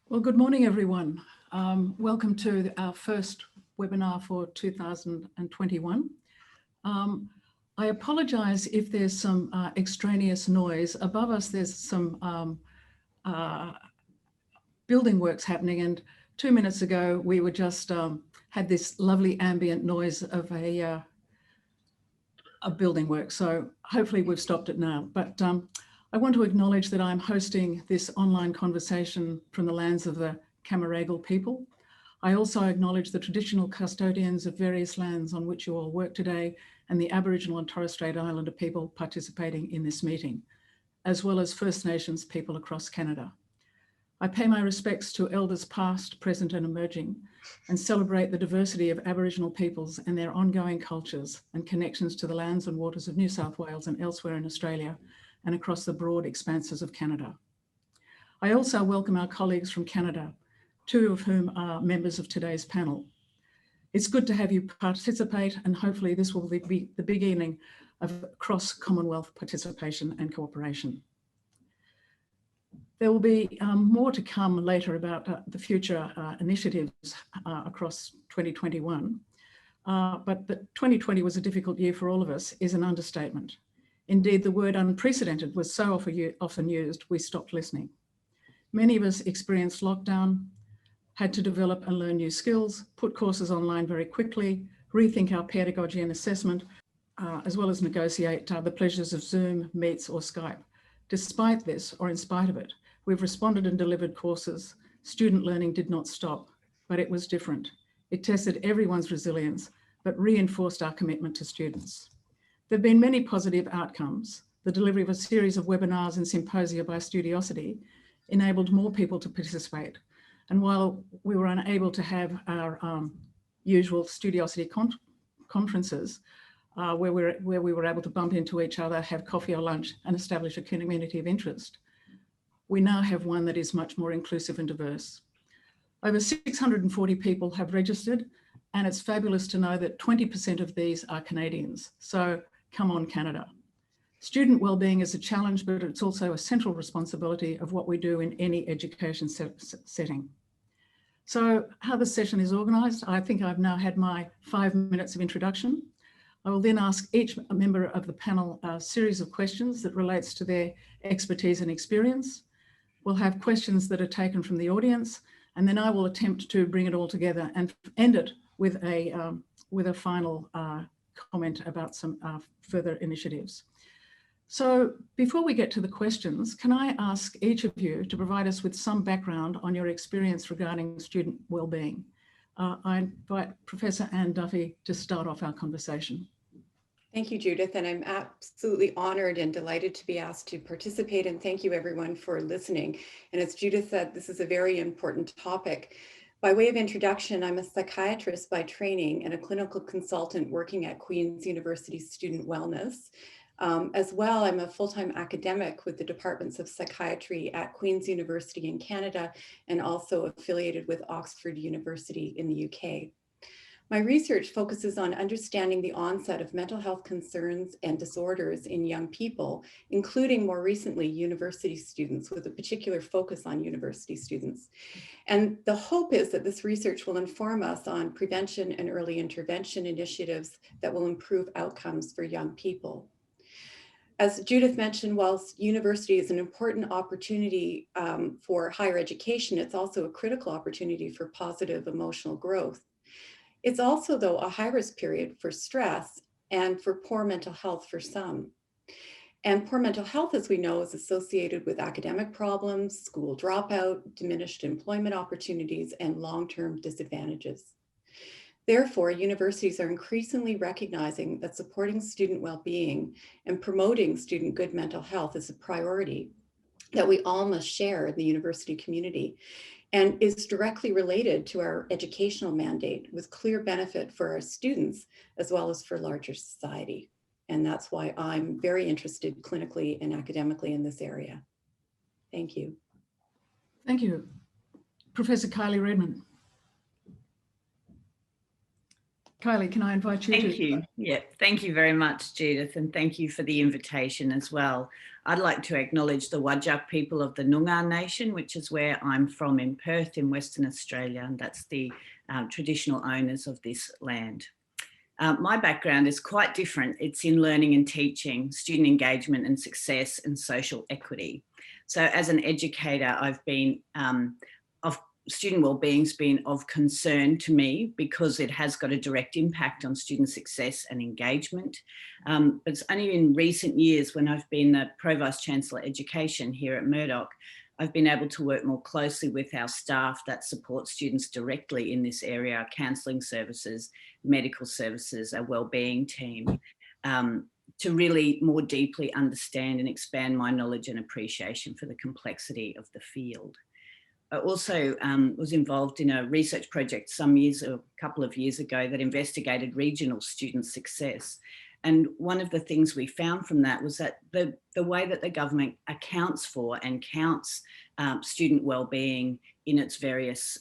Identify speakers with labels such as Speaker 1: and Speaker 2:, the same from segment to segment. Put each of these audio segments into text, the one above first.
Speaker 1: Well, good morning, everyone. Welcome to our first webinar for 2021. I apologise if there's some extraneous noise. Above us, there's some building works happening, and 2 minutes ago, we were just had this lovely ambient noise of a building work. So hopefully we've stopped it now. But I want to acknowledge that I'm hosting this online conversation from the lands of the Camaragal people. I also acknowledge the traditional custodians of various lands on which you all work today and the Aboriginal and Torres Strait Islander people participating in this meeting, as well as First Nations people across Canada. I pay my respects to elders past, present and emerging, and celebrate the diversity of Aboriginal peoples and their ongoing cultures and connections to the lands and waters of New South Wales and elsewhere in Australia and across the broad expanses of Canada. I also welcome our colleagues from Canada, two of whom are members of today's panel. It's good to have you participate, and hopefully this will be the beginning of cross-Commonwealth participation and cooperation. There will be more to come later about the future initiatives across 2021, but that 2020 was a difficult year for all of us is an understatement. Indeed, the word unprecedented was so often used, we stopped listening. Many of us experienced lockdown, had to develop and learn new skills, put courses online very quickly, rethink our pedagogy and assessment, as well as negotiate the pleasures of Zoom, Meets or Skype. Despite this, or in spite of it, we've responded and delivered courses. Student learning did not stop, but it was different. It tested everyone's resilience, but reinforced our commitment to students. There have been many positive outcomes. The delivery of a series of webinars and symposia by Studiosity enabled more people to participate. And while we were unable to have our usual Studiosity conferences, where we were able to bump into each other, have coffee or lunch and establish a community of interest, we now have one that is much more inclusive and diverse. Over 640 people have registered, and it's fabulous to know that 20% of these are Canadians. So come on, Canada. Student wellbeing is a challenge, but it's also a central responsibility of what we do in any education setting. So how the session is organised, I think I've now had my 5 minutes of introduction. I will then ask each member of the panel a series of questions that relates to their expertise and experience. We'll have questions that are taken from the audience, and then I will attempt to bring it all together and end it with a final comment about some further initiatives. So before we get to the questions, can I ask each of you to provide us with some background on your experience regarding student wellbeing? I invite Professor Anne Duffy to start off our conversation.
Speaker 2: Thank you, Judyth, and I'm absolutely honored and delighted to be asked to participate, and thank you everyone for listening. And as Judyth said, this is a very important topic. By way of introduction, I'm a psychiatrist by training and a clinical consultant working at Queen's University Student Wellness. As well, I'm a full-time academic with the departments of psychiatry at Queen's University in Canada and also affiliated with Oxford University in the UK. My research focuses on understanding the onset of mental health concerns and disorders in young people, including more recently university students, with a particular focus on university students. And the hope is that this research will inform us on prevention and early intervention initiatives that will improve outcomes for young people. As Judyth mentioned, whilst university is an important opportunity for higher education, it's also a critical opportunity for positive emotional growth. It's also, though, a high-risk period for stress and for poor mental health for some. And poor mental health, as we know, is associated with academic problems, school dropout, diminished employment opportunities, and long-term disadvantages. Therefore, universities are increasingly recognizing that supporting student well-being and promoting student good mental health is a priority that we all must share in the university community, and is directly related to our educational mandate with clear benefit for our students as well as for larger society. And that's why I'm very interested clinically and academically in this area. Thank you.
Speaker 1: Thank you. Professor Kylie Readman. Kylie, can I invite you to?
Speaker 3: Thank you. Yeah, thank you very much, Judyth, and thank you for the invitation as well. I'd like to acknowledge the Whadjuk people of the Noongar Nation, which is where I'm from in Perth in Western Australia, and that's the traditional owners of this land. My background is quite different. It's in learning and teaching, student engagement and success, and social equity. So as an educator, I've been student wellbeing's been of concern to me because it has got a direct impact on student success and engagement. But it's only in recent years when I've been the Provost Chancellor Education here at Murdoch, I've been able to work more closely with our staff that support students directly in this area, our counselling services, medical services, our wellbeing team, to really more deeply understand and expand my knowledge and appreciation for the complexity of the field. I also was involved in a research project a couple of years ago that investigated regional student success. And one of the things we found from that was that the way that the government accounts for and counts student wellbeing in its various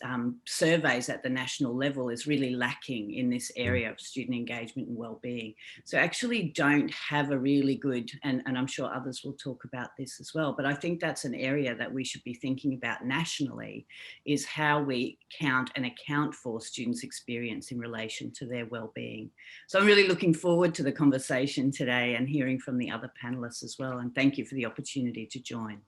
Speaker 3: surveys at the national level is really lacking in this area of student engagement and wellbeing. So actually don't have a really good, and I'm sure others will talk about this as well, but I think that's an area that we should be thinking about nationally, is how we count and account for students' experience in relation to their wellbeing. So I'm really looking forward to the conversation today and hearing from the other panelists as well. And thank you for the opportunity to join.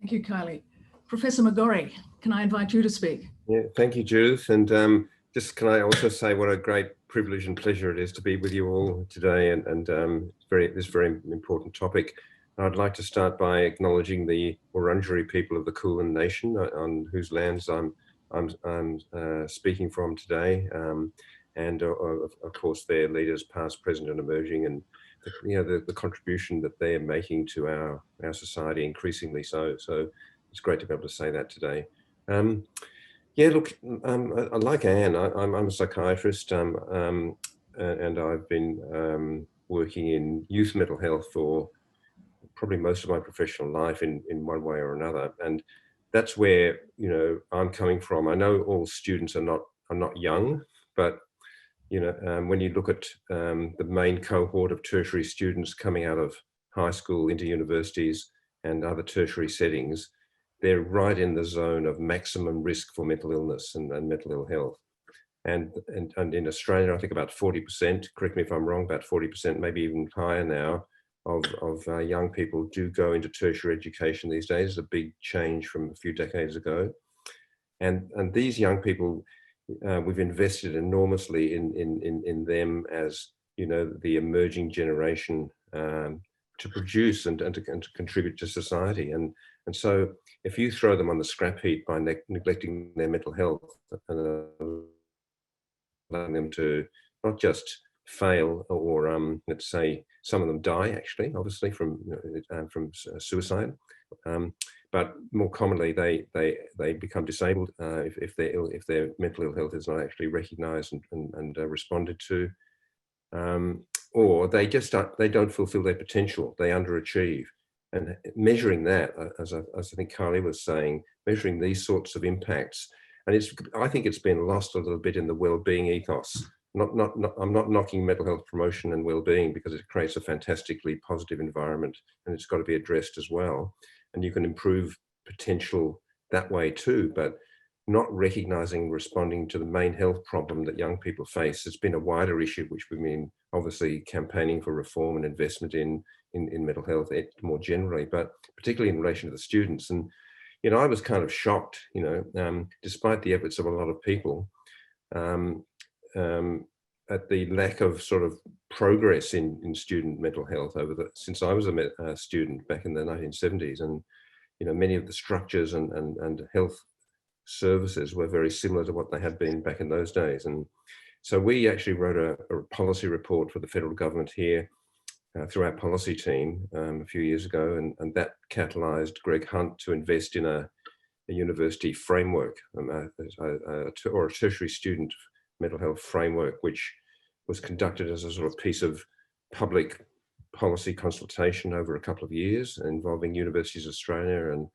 Speaker 1: Thank you, Kylie. Professor McGorry, can I invite you to speak?
Speaker 4: Yeah, thank you, Judyth. And just can I also say what a great privilege and pleasure it is to be with you all today, and this very important topic. I'd like to start by acknowledging the Wurundjeri people of the Kulin Nation, on whose lands I'm speaking from today, and of course their leaders, past, present, and emerging, and the contribution that they're making to our society increasingly so. So it's great to be able to say that today. Yeah, look, like Anne, I'm a psychiatrist, and I've been working in youth mental health for probably most of my professional life in one way or another. And that's where, I'm coming from. I know all students are not young, but when you look at the main cohort of tertiary students coming out of high school into universities and other tertiary settings, they're right in the zone of maximum risk for mental illness and mental ill health. And in Australia, I think about 40%, correct me if I'm wrong, about 40%, maybe even higher now, of young people do go into tertiary education these days. It's a big change from a few decades ago. And these young people, we've invested enormously in them as, the emerging generation to produce and to contribute to society. And so if you throw them on the scrap heap by neglecting their mental health and allowing them to not just fail or let's say some of them die, actually, obviously from suicide, but more commonly they become disabled if their mental ill health is not actually recognised and responded to, or they don't fulfil their potential, they underachieve. And measuring that, as I think Kylie was saying, measuring these sorts of impacts, and I think it's been lost a little bit in the wellbeing ethos. I'm not knocking mental health promotion and wellbeing, because it creates a fantastically positive environment, and it's got to be addressed as well. And you can improve potential that way too, but not recognising, responding to the main health problem that young people face. It's been a wider issue, which we've been obviously campaigning for reform and investment in mental health more generally, but particularly in relation to the students. And, I was kind of shocked, despite the efforts of a lot of people, at the lack of sort of progress in student mental health since I was a student back in the 1970s. And, many of the structures and health services were very similar to what they had been back in those days. And so we actually wrote a policy report for the federal government here through our policy team a few years ago, and that catalysed Greg Hunt to invest in a university framework, or a tertiary student mental health framework, which was conducted as a sort of piece of public policy consultation over a couple of years, involving Universities Australia and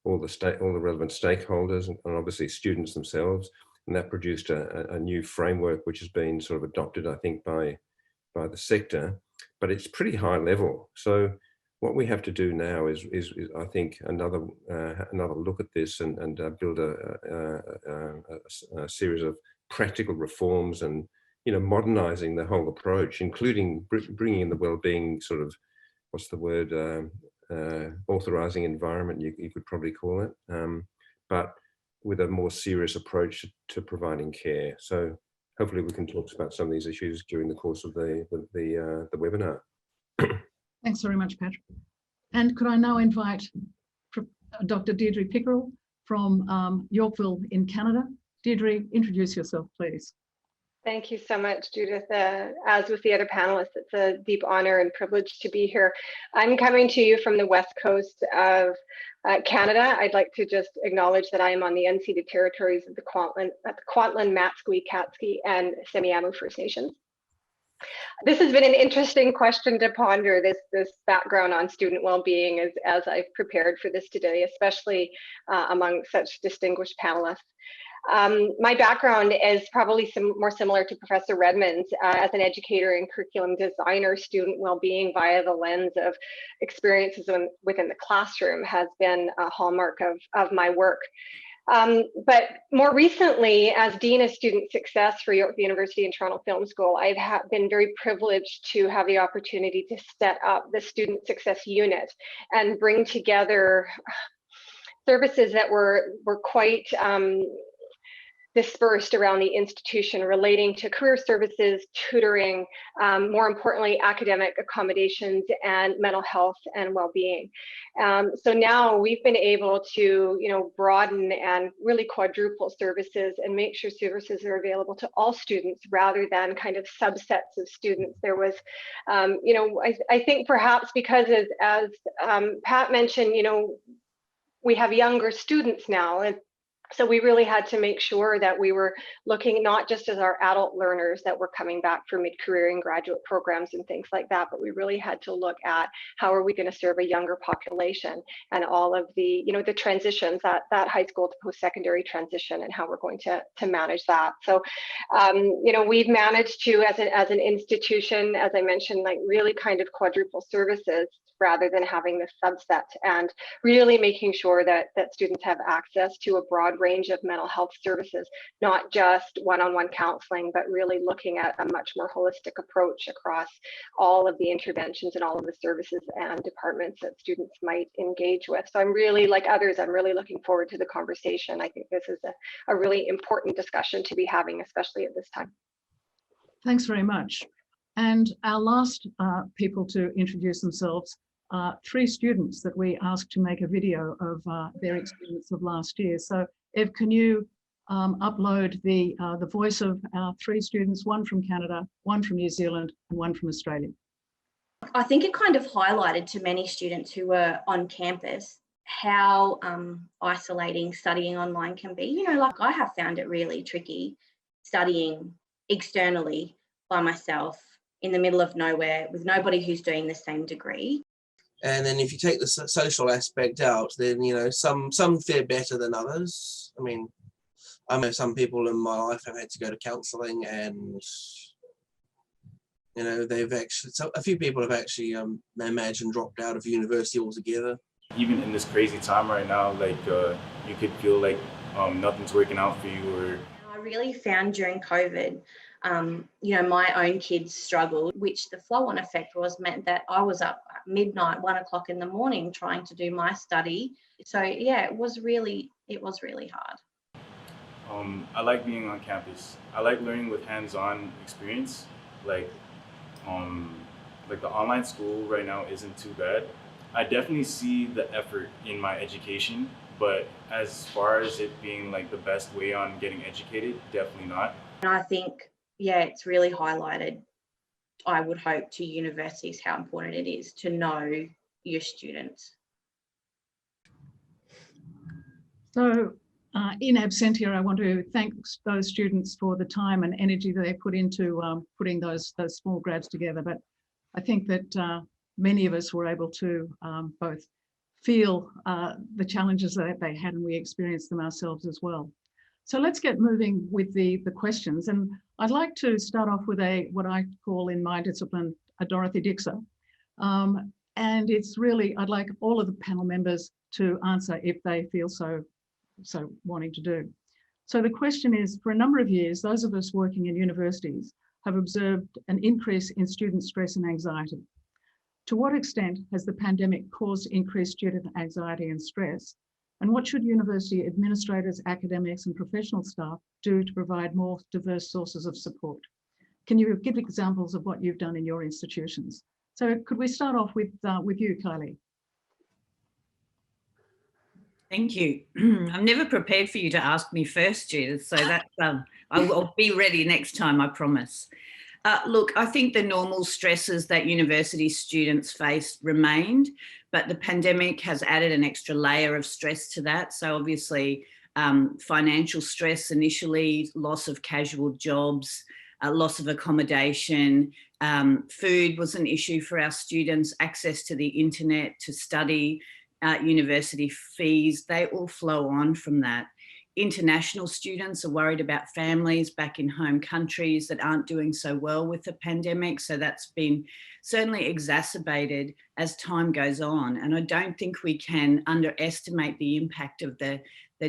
Speaker 4: all the relevant stakeholders, and obviously students themselves. and that produced a new framework which has been sort of adopted, I think, by the sector, but it's pretty high level. So what we have to do now is I think another look at this and build a series of practical reforms and, you know, modernizing the whole approach, including bringing in the well-being sort of, what's the word, authorizing environment, you could probably call it, but with a more serious approach to providing care. So hopefully we can talk about some of these issues during the course of the webinar.
Speaker 1: Thanks very much, Patrick. And could I now invite Dr. Deirdre Pickerel from Yorkville in Canada. Deirdre, introduce yourself, please.
Speaker 5: Thank you so much, Judyth. As with the other panelists, it's a deep honor and privilege to be here. I'm coming to you from the west coast of Canada. I'd like to just acknowledge that I am on the unceded territories of the Kwantlen, Matsqui, Katski, and Semiahmoo First Nations. This has been an interesting question to ponder, this background on student well-being as I've prepared for this today, especially among such distinguished panelists. My background is probably more similar to Professor Readman's as an educator and curriculum designer. Student well-being via the lens of experiences within the classroom has been a hallmark of my work. But more recently, as Dean of Student Success for Yorkville University and Toronto Film School, I've been very privileged to have the opportunity to set up the Student Success Unit and bring together services that were quite dispersed around the institution, relating to career services, tutoring, more importantly, academic accommodations, and mental health and well-being. So now we've been able to, broaden and really quadruple services and make sure services are available to all students rather than kind of subsets of students. There was, I think perhaps because as Pat mentioned, we have younger students now, and so we really had to make sure that we were looking not just as our adult learners that were coming back for mid-career and graduate programs and things like that, but we really had to look at how are we going to serve a younger population and all of the, the transitions, that high school to post-secondary transition, and how we're going to manage that. So, we've managed to, as an institution, as I mentioned, like really kind of quadruple services rather than having this subset, and really making sure that students have access to a broad range of mental health services, not just one-on-one counseling, but really looking at a much more holistic approach across all of the interventions and all of the services and departments that students might engage with. So I'm really, like others, I'm really looking forward to the conversation. I think this is a really important discussion to be having, especially at this time.
Speaker 1: Thanks very much. And our last people to introduce themselves are 3 students that we asked to make a video of their experience of last year. So Ev, can you upload the voice of our 3 students, one from Canada, one from New Zealand, and one from Australia?
Speaker 6: I think it kind of highlighted to many students who were on campus how isolating studying online can be. Like I have found it really tricky studying externally by myself in the middle of nowhere with nobody who's doing the same degree.
Speaker 7: And then if you take the social aspect out, then, some fare better than others. I mean, I know some people in my life have had to go to counselling, and, a few people have actually, I imagine, dropped out of university altogether.
Speaker 8: Even in this crazy time right now, like you could feel like nothing's working out for you. Or
Speaker 6: I really found during COVID, my own kids struggled, which the flow-on effect meant that I was up at midnight, 1 o'clock in the morning, trying to do my study. So yeah, it was really hard.
Speaker 8: I like being on campus. I like learning with hands-on experience. Like the online school right now isn't too bad. I definitely see the effort in my education, but as far as it being like the best way on getting educated, definitely not.
Speaker 6: And I think, it's really highlighted, I would hope, to universities how important it is to know your students.
Speaker 1: So in absentia, I want to thank those students for the time and energy that they put into putting those small grads together. But I think that many of us were able to both feel the challenges that they had, and we experienced them ourselves as well. So let's get moving with the questions. And I'd like to start off with what I call in my discipline, a Dorothy Dixer. And it's really, I'd like all of the panel members to answer if they feel so wanting to do. So the question is, for a number of years, those of us working in universities have observed an increase in student stress and anxiety. To what extent has the pandemic caused increased student anxiety and stress? And what should university administrators, academics, and professional staff do to provide more diverse sources of support? Can you give examples of what you've done in your institutions? So could we start off with you, Kylie?
Speaker 3: Thank you. I'm never prepared for you to ask me first, Judith, so that's, I'll be ready next time, I promise. Look, I think the normal stresses that university students faced remained, but the pandemic has added an extra layer of stress to that. So obviously, financial stress initially, loss of casual jobs, loss of accommodation, food was an issue for our students, access to the internet to study, university fees, they all flow on from that. International students are worried about families back in home countries that aren't doing so well with the pandemic. So that's been certainly exacerbated as time goes on. And I don't think we can underestimate the impact of the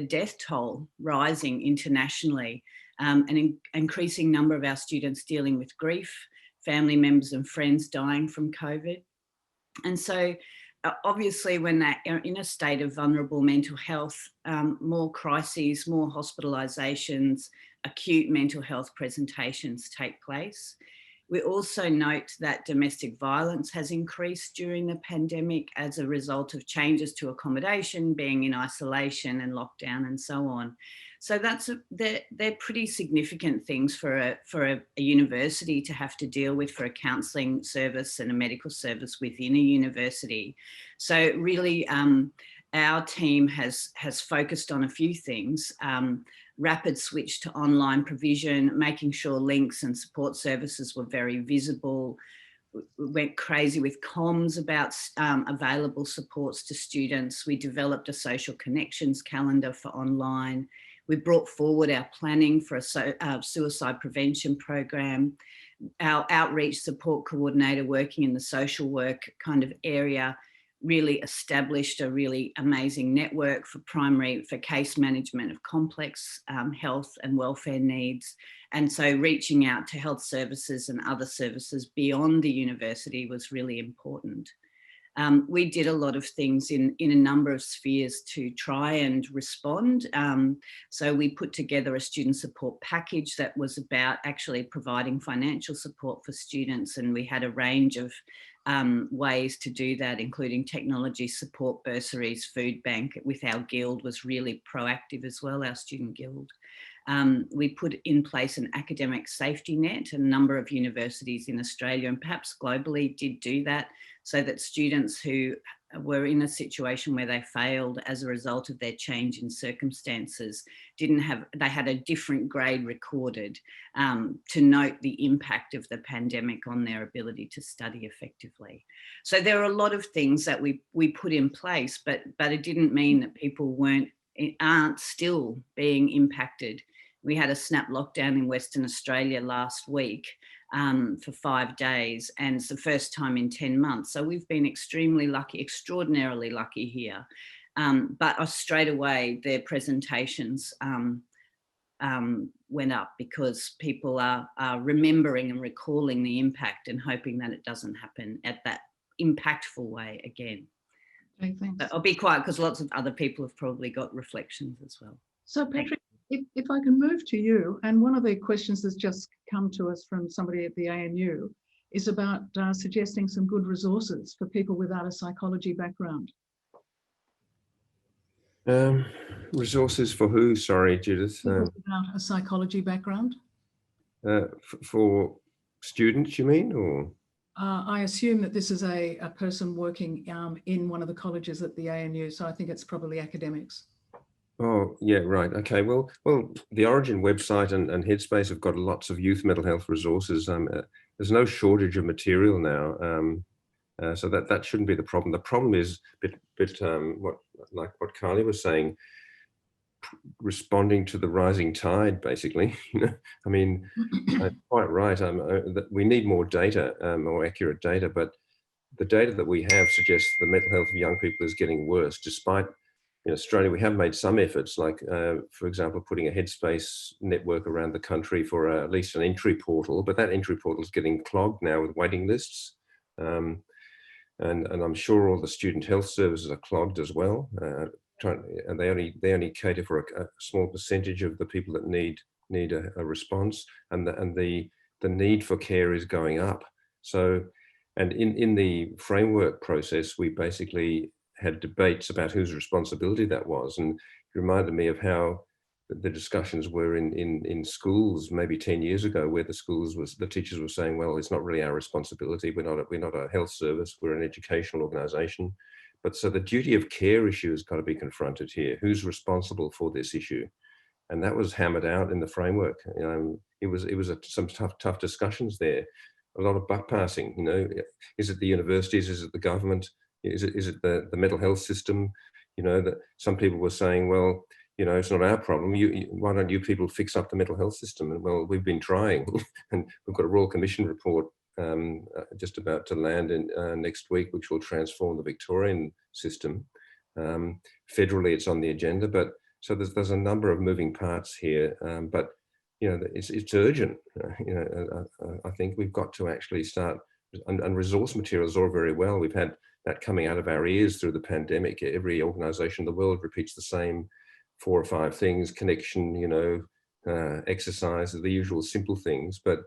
Speaker 3: death toll rising internationally, an increasing number of our students dealing with grief, family members and friends dying from COVID. And so obviously, when they're in a state of vulnerable mental health, more crises, more hospitalisations, acute mental health presentations take place. We also note that domestic violence has increased during the pandemic as a result of changes to accommodation, being in isolation and lockdown and so on. So they're pretty significant things for a university to have to deal with, for a counselling service and a medical service within a university. So really, our team has focused on a few things. Rapid switch to online provision, making sure links and support services were very visible. We went crazy with comms about available supports to students. We developed a social connections calendar for online. We brought forward our planning for a suicide prevention program. Our outreach support coordinator working in the social work kind of area really established a really amazing network for case management of complex health and welfare needs. And so reaching out to health services and other services beyond the university was really important. We did a lot of things in a number of spheres to try and respond. So we put together a student support package that was about actually providing financial support for students, and we had a range of ways to do that, including technology support, bursaries, food bank. With our guild was really proactive as well, our student guild. We put in place an academic safety net. A number of universities in Australia and perhaps globally did do that, so that students who were in a situation where they failed as a result of their change in circumstances they had a different grade recorded to note the impact of the pandemic on their ability to study effectively. So there are a lot of things that we put in place, but it didn't mean that people aren't still being impacted. We had a snap lockdown in Western Australia last week for 5 days, and it's the first time in 10 months. So we've been extremely lucky, extraordinarily lucky here. But straight away, their presentations went up because people are remembering and recalling the impact and hoping that it doesn't happen at that impactful way again.
Speaker 1: Okay, thanks.
Speaker 3: But I'll be quiet because lots of other people have probably got reflections as well.
Speaker 1: So Patrick, if I can move to you, and one of the questions that's just come to us from somebody at the ANU is about suggesting some good resources for people without a psychology background.
Speaker 4: Resources for who? Sorry, Judith.
Speaker 1: People without a psychology background?
Speaker 4: For students, you mean, or?
Speaker 1: I assume that this is a person working in one of the colleges at the ANU, so I think it's probably academics.
Speaker 4: Oh, yeah, right. Okay. Well, the Orygen website and Headspace have got lots of youth mental health resources. There's no shortage of material now, so that shouldn't be the problem. The problem is like what Kylie was saying. responding to the rising tide, basically. I mean, quite right. We need more data, more accurate data, but the data that we have suggests the mental health of young people is getting worse, despite in Australia, we have made some efforts, like, for example, putting a headspace network around the country for at least an entry portal, but that entry portal is getting clogged now with waiting lists. And I'm sure all the student health services are clogged as well. And they only cater for a small percentage of the people that need a response, and the need for care is going up. So, and in the framework process, we basically had debates about whose responsibility that was, and it reminded me of how the discussions were in schools maybe 10 years ago, where the teachers were saying, well, it's not really our responsibility. We're not a health service. We're an educational organisation. But so the duty of care issue has got to be confronted here. Who's responsible for this issue? And that was hammered out in the framework. It was some tough discussions there. A lot of buck passing. Is it the universities? Is it the government? Is it the mental health system? That some people were saying, well, it's not our problem. Why don't you people fix up the mental health system? And well, we've been trying, and we've got a Royal Commission report just about to land in next week, which will transform the Victorian system. Federally, it's on the agenda, but so there's a number of moving parts here. But it's urgent. I think we've got to actually start. And resource materials are very well. We've had that coming out of our ears through the pandemic. Every organisation in the world repeats the same 4 or 5 things: connection, exercise, the usual simple things. But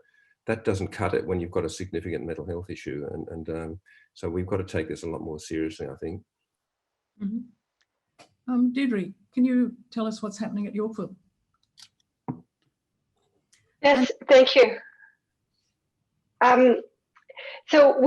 Speaker 4: that doesn't cut it when you've got a significant mental health issue. And so we've got to take this a lot more seriously, I think.
Speaker 1: Mm-hmm. Deirdre, can you tell us what's happening at Yorkville?
Speaker 5: Yes, thank you. So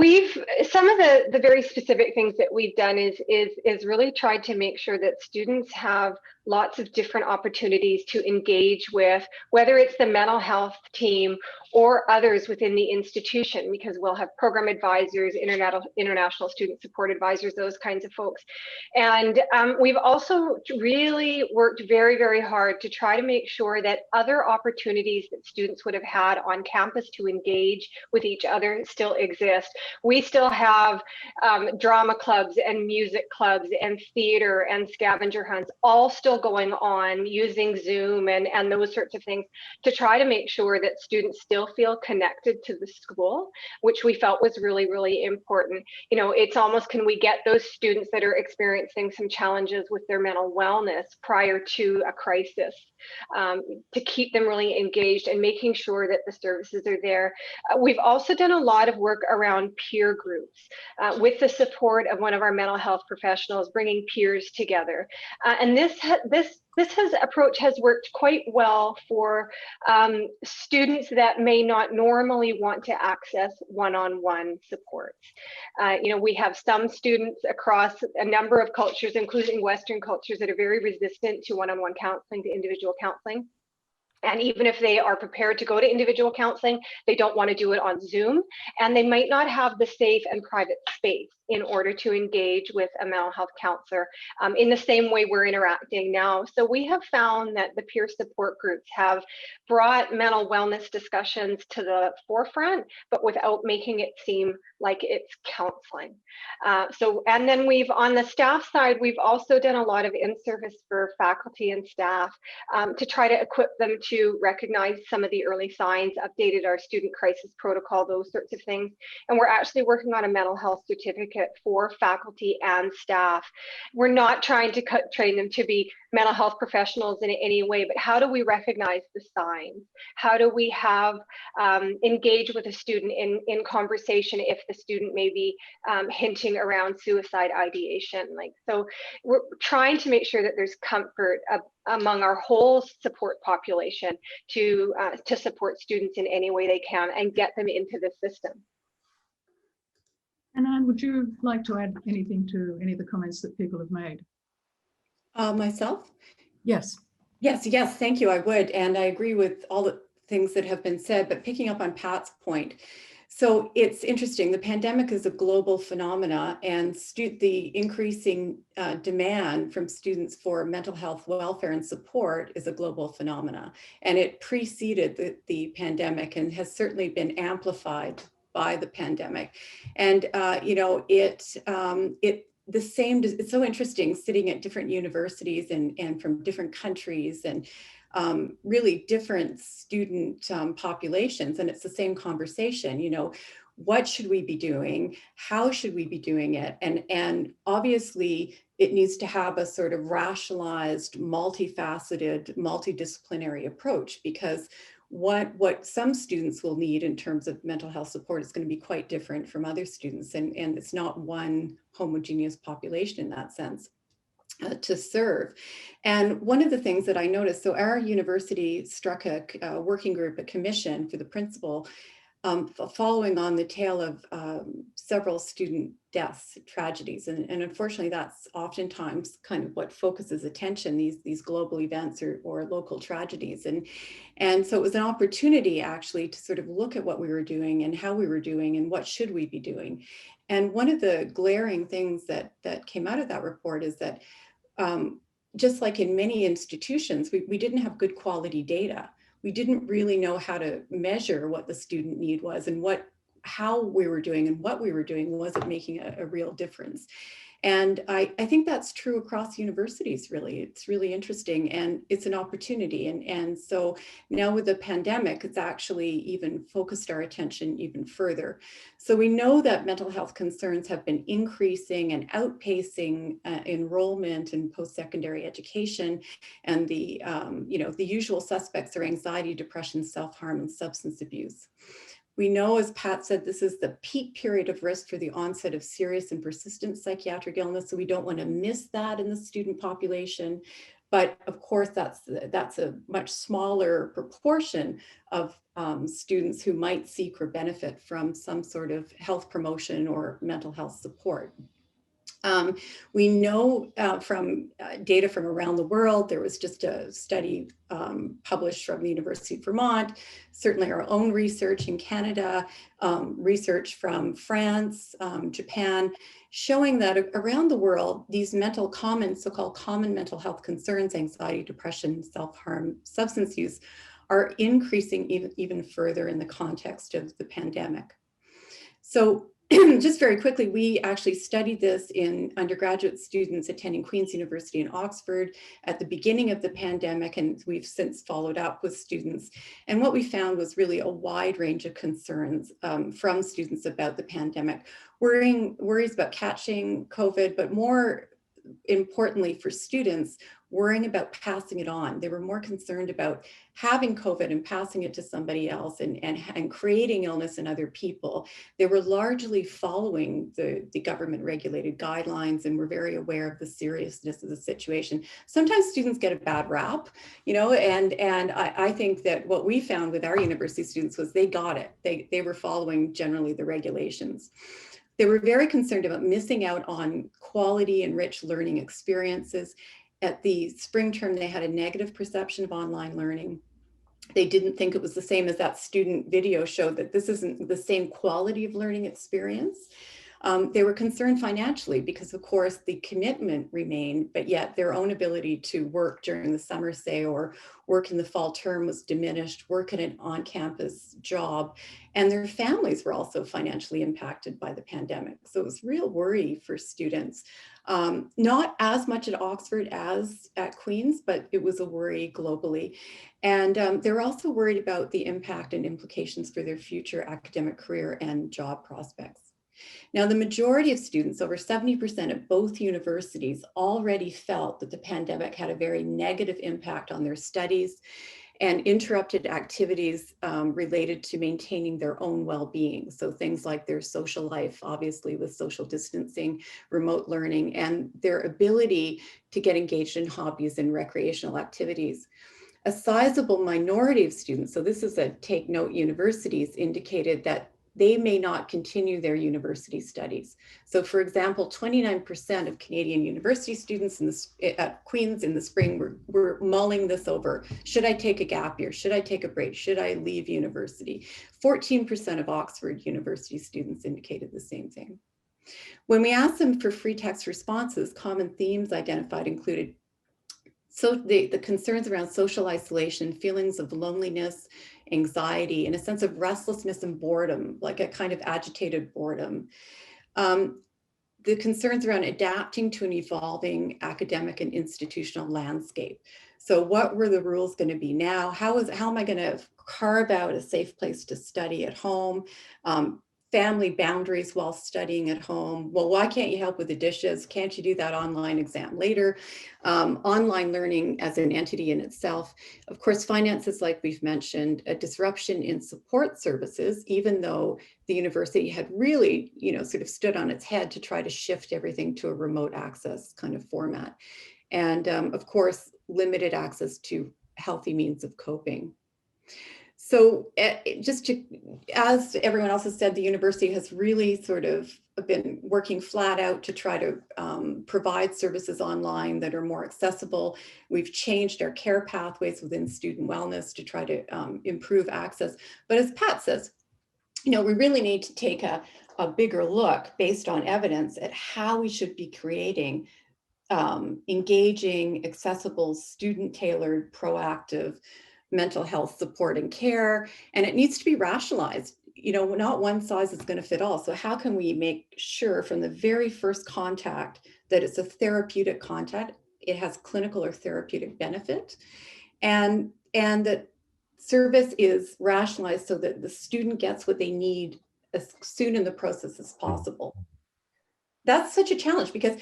Speaker 5: some of the very specific things that we've done is really tried to make sure that students have lots of different opportunities to engage with, whether it's the mental health team or others within the institution, because we'll have program advisors, international student support advisors, those kinds of folks. And we've also really worked very, very hard to try to make sure that other opportunities that students would have had on campus to engage with each other still exist. We still have drama clubs and music clubs and theater and scavenger hunts all still going on using Zoom and those sorts of things to try to make sure that students still feel connected to the school, which we felt was really, really important. It's almost, can we get those students that are experiencing some challenges with their mental wellness prior to a crisis, to keep them really engaged and making sure that the services are there. We've also done a lot of work around peer groups with the support of one of our mental health professionals, bringing peers together. And this approach has worked quite well for students that may not normally want to access one-on-one supports. We have some students across a number of cultures, including Western cultures, that are very resistant to one-on-one counseling, to individual counseling. And even if they are prepared to go to individual counseling, they don't want to do it on Zoom, and they might not have the safe and private space in order to engage with a mental health counselor in the same way we're interacting now. So we have found that the peer support groups have brought mental wellness discussions to the forefront, but without making it seem like it's counseling. And then on the staff side, we've also done a lot of in-service for faculty and staff to try to equip them to recognize some of the early signs, updated our student crisis protocol, those sorts of things. And we're actually working on a mental health certificate for faculty and staff. We're not trying to train them to be mental health professionals in any way, but how do we recognize the signs? How do we engage with a student in conversation if the student may be hinting around suicide ideation? So we're trying to make sure that there's comfort among our whole support population to support students in any way they can and get them into the system.
Speaker 1: And Anne, would you like to add anything to any of the comments that people have made?
Speaker 2: Myself?
Speaker 1: Yes.
Speaker 2: Yes, thank you, I would. And I agree with all the things that have been said, but picking up on Pat's point, So it's interesting, the pandemic is a global phenomena, and the increasing demand from students for mental health welfare and support is a global phenomena. And it preceded the pandemic and has certainly been amplified by the pandemic. And, you know, it's so interesting sitting at different universities and from different countries and really different student populations, and it's the same conversation. You know, what should we be doing? How should we be doing it? And obviously it needs to have a sort of rationalized, multifaceted, multidisciplinary approach, because what some students will need in terms of mental health support is going to be quite different from other students, and it's not one homogeneous population in that sense. To serve. And one of the things that I noticed, so our university struck a working group, a commission for the principal, following on the tail of several student deaths, tragedies. And unfortunately, that's oftentimes kind of what focuses attention, these global events or local tragedies. And so it was an opportunity actually to sort of look at what we were doing and how we were doing and what should we be doing. And one of the glaring things that came out of that report is that just like in many institutions, we didn't have good quality data. We didn't really know how to measure what the student need was and how we were doing and what we were doing. Was it making a real difference? And I think that's true across universities, really. It's really interesting, and it's an opportunity. And so now with the pandemic, it's actually even focused our attention even further. So we know that mental health concerns have been increasing and outpacing enrollment in post-secondary education. And the usual suspects are anxiety, depression, self-harm, and substance abuse. We know, as Pat said, this is the peak period of risk for the onset of serious and persistent psychiatric illness. So we don't want to miss that in the student population. But of course, that's a much smaller proportion of students who might seek or benefit from some sort of health promotion or mental health support. We know from data from around the world, there was just a study published from the University of Vermont, certainly our own research in Canada, research from France, Japan, showing that around the world, these so-called common mental health concerns, anxiety, depression, self-harm, substance use, are increasing even further in the context of the pandemic. So just very quickly, we actually studied this in undergraduate students attending Queen's University in Oxford at the beginning of the pandemic, and we've since followed up with students. And what we found was really a wide range of concerns from students about the pandemic, worries about catching COVID, but more importantly for students, worrying about passing it on. They were more concerned about having COVID and passing it to somebody else and creating illness in other people. They were largely following the government regulated guidelines and were very aware of the seriousness of the situation. Sometimes students get a bad rap, you know, and I think that what we found with our university students was they got it. They were following generally the regulations. They were very concerned about missing out on quality and rich learning experiences. At the spring term, they had a negative perception of online learning. They didn't think it was the same as that student video showed, that this isn't the same quality of learning experience. They were concerned financially because, of course, the commitment remained, but yet their own ability to work during the summer, say, or work in the fall term was diminished, work at an on-campus job, and their families were also financially impacted by the pandemic. So it was real worry for students. Not as much at Oxford as at Queen's, but it was a worry globally. And they were also worried about the impact and implications for their future academic career and job prospects. Now, the majority of students, over 70% at both universities, already felt that the pandemic had a very negative impact on their studies and interrupted activities related to maintaining their own well-being. So things like their social life, obviously with social distancing, remote learning, and their ability to get engaged in hobbies and recreational activities. A sizable minority of students, so this is a take note universities, indicated that they may not continue their university studies. So for example, 29% of Canadian university students at Queen's in the spring were mulling this over. Should I take a gap year? Should I take a break? Should I leave university? 14% of Oxford University students indicated the same thing. When we asked them for free text responses, common themes identified included the concerns around social isolation, feelings of loneliness, anxiety, and a sense of restlessness and boredom, like a kind of agitated boredom. The concerns around adapting to an evolving academic and institutional landscape. So what were the rules going to be now? How am I going to carve out a safe place to study at home? Family boundaries while studying at home. Well, why can't you help with the dishes? Can't you do that online exam later? Online learning as an entity in itself. Of course, finances, like we've mentioned, a disruption in support services, even though the university had really, sort of stood on its head to try to shift everything to a remote access kind of format. And of course, limited access to healthy means of coping. So as everyone else has said, the university has really sort of been working flat out to try to provide services online that are more accessible. We've changed our care pathways within student wellness to try to improve access. But as Pat says, we really need to take a bigger look based on evidence at how we should be creating engaging, accessible, student-tailored, proactive mental health support and care, and it needs to be rationalized. Not one size is going to fit all. So how can we make sure from the very first contact that it's a therapeutic contact, it has clinical or therapeutic benefit, and that service is rationalized so that the student gets what they need as soon in the process as possible. That's such a challenge, because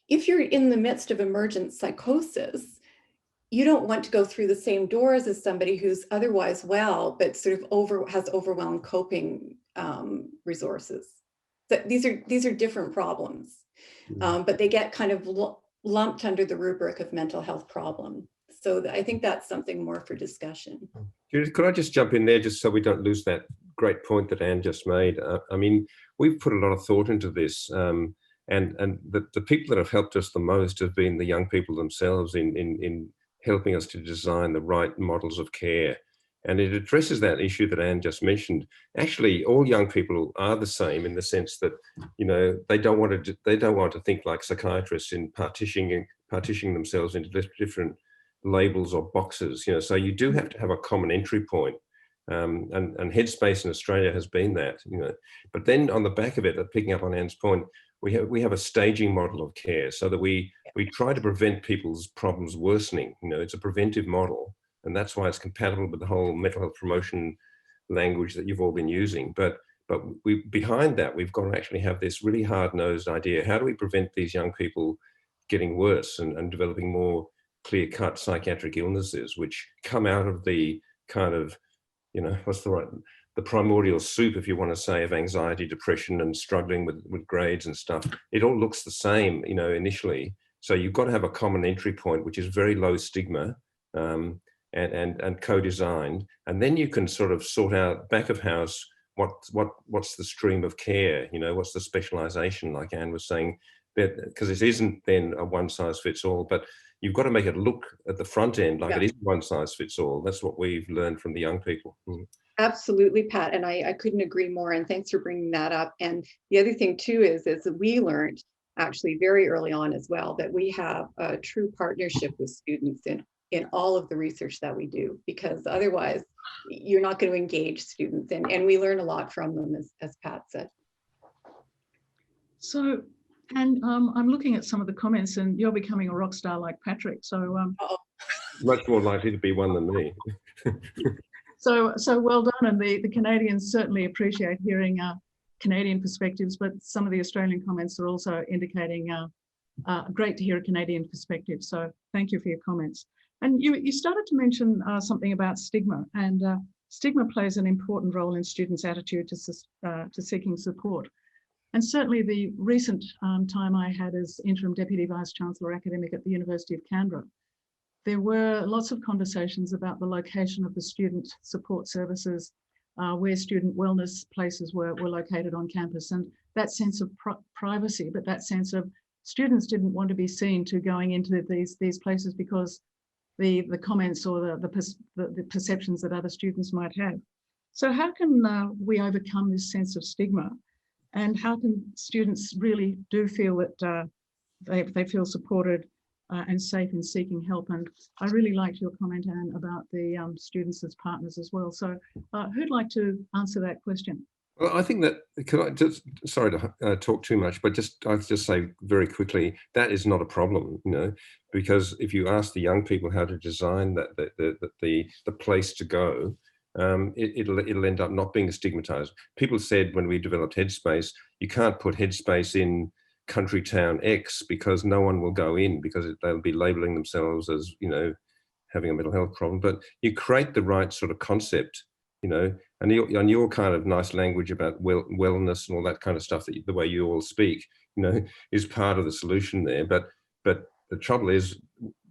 Speaker 2: if you're in the midst of emergent psychosis, you don't want to go through the same doors as somebody who's otherwise well, but sort of has overwhelmed coping resources. So these are different problems, but they get kind of lumped under the rubric of mental health problem. So I think that's something more for discussion.
Speaker 4: Judyth, could I just jump in there just so we don't lose that great point that Anne just made? I mean, we've put a lot of thought into this, and the people that have helped us the most have been the young people themselves in helping us to design the right models of care. And it addresses that issue that Anne just mentioned. Actually, all young people are the same in the sense that, they don't want to think like psychiatrists in partitioning themselves into different labels or boxes. So you do have to have a common entry point. And Headspace in Australia has been that. But then on the back of it, picking up on Anne's point, we have a staging model of care so that we try to prevent people's problems worsening. It's a preventive model, and that's why it's compatible with the whole mental health promotion language that you've all been using. But behind that, we've got to actually have this really hard-nosed idea. How do we prevent these young people getting worse and developing more clear-cut psychiatric illnesses, which come out of the kind of, the primordial soup, if you want to say, of anxiety, depression, and struggling with grades and stuff. It all looks the same, initially. So you've got to have a common entry point, which is very low stigma and co-designed. And then you can sort of sort out back of house, what's the stream of care, what's the specialization, like Anne was saying, because it isn't then a one size fits all, but you've got to make it look at the front end like it isn't one size fits all. That's what we've learned from the young people.
Speaker 2: Absolutely, Pat, and I couldn't agree more, and thanks for bringing that up. And the other thing too is that we learned actually very early on as well that we have a true partnership with students in all of the research that we do, because otherwise you're not going to engage students, and we learn a lot from them, as Pat said.
Speaker 1: So, and I'm looking at some of the comments, and you're becoming a rock star like Patrick. So
Speaker 4: much more likely to be one than me.
Speaker 1: So well done, and the Canadians certainly appreciate hearing Canadian perspectives, but some of the Australian comments are also indicating great to hear a Canadian perspective. So thank you for your comments. And you started to mention something about stigma, and stigma plays an important role in students' attitude to seeking support. And certainly the recent time I had as Interim Deputy Vice-Chancellor Academic at the University of Canberra, there were lots of conversations about the location of the student support services where student wellness places were located on campus, and that sense of privacy, but that sense of students didn't want to be seen to going into these places because the comments or the perceptions that other students might have. So how can we overcome this sense of stigma, and how can students really do feel that they feel supported and safe in seeking help? And I really liked your comment, Anne, about the students as partners as well. So who'd like to answer that question?
Speaker 4: Well, I think that, could I just, sorry to talk too much, but I'll just say very quickly, that is not a problem, you know, because if you ask the young people how to design the place to go, it'll end up not being stigmatized. People said when we developed Headspace, you can't put Headspace in country town X because no one will go in because they'll be labeling themselves as, you know, having a mental health problem. But you create the right sort of concept, you know, and your kind of nice language about wellness and all that kind of stuff, that the way you all speak, you know, is part of the solution there. But the trouble is,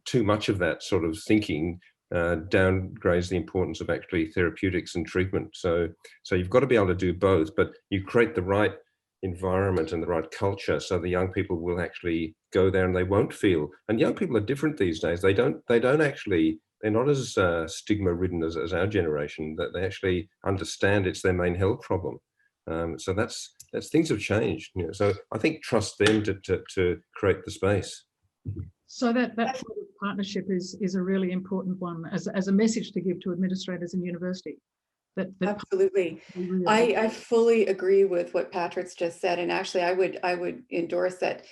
Speaker 4: too much of that sort of thinking downgrades the importance of actually therapeutics and treatment. So you've got to be able to do both, but you create the right environment and the right culture so the young people will actually go there and they won't feel. And young people are different these days. They don't actually. They're not as stigma ridden as our generation. That they actually understand it's their main health problem. So that's things have changed. You know, so I think trust them to create the space.
Speaker 1: So that sort of partnership is a really important one as a message to give to administrators in university.
Speaker 2: Absolutely. I fully agree with what Patrick's just said, and actually I would endorse that.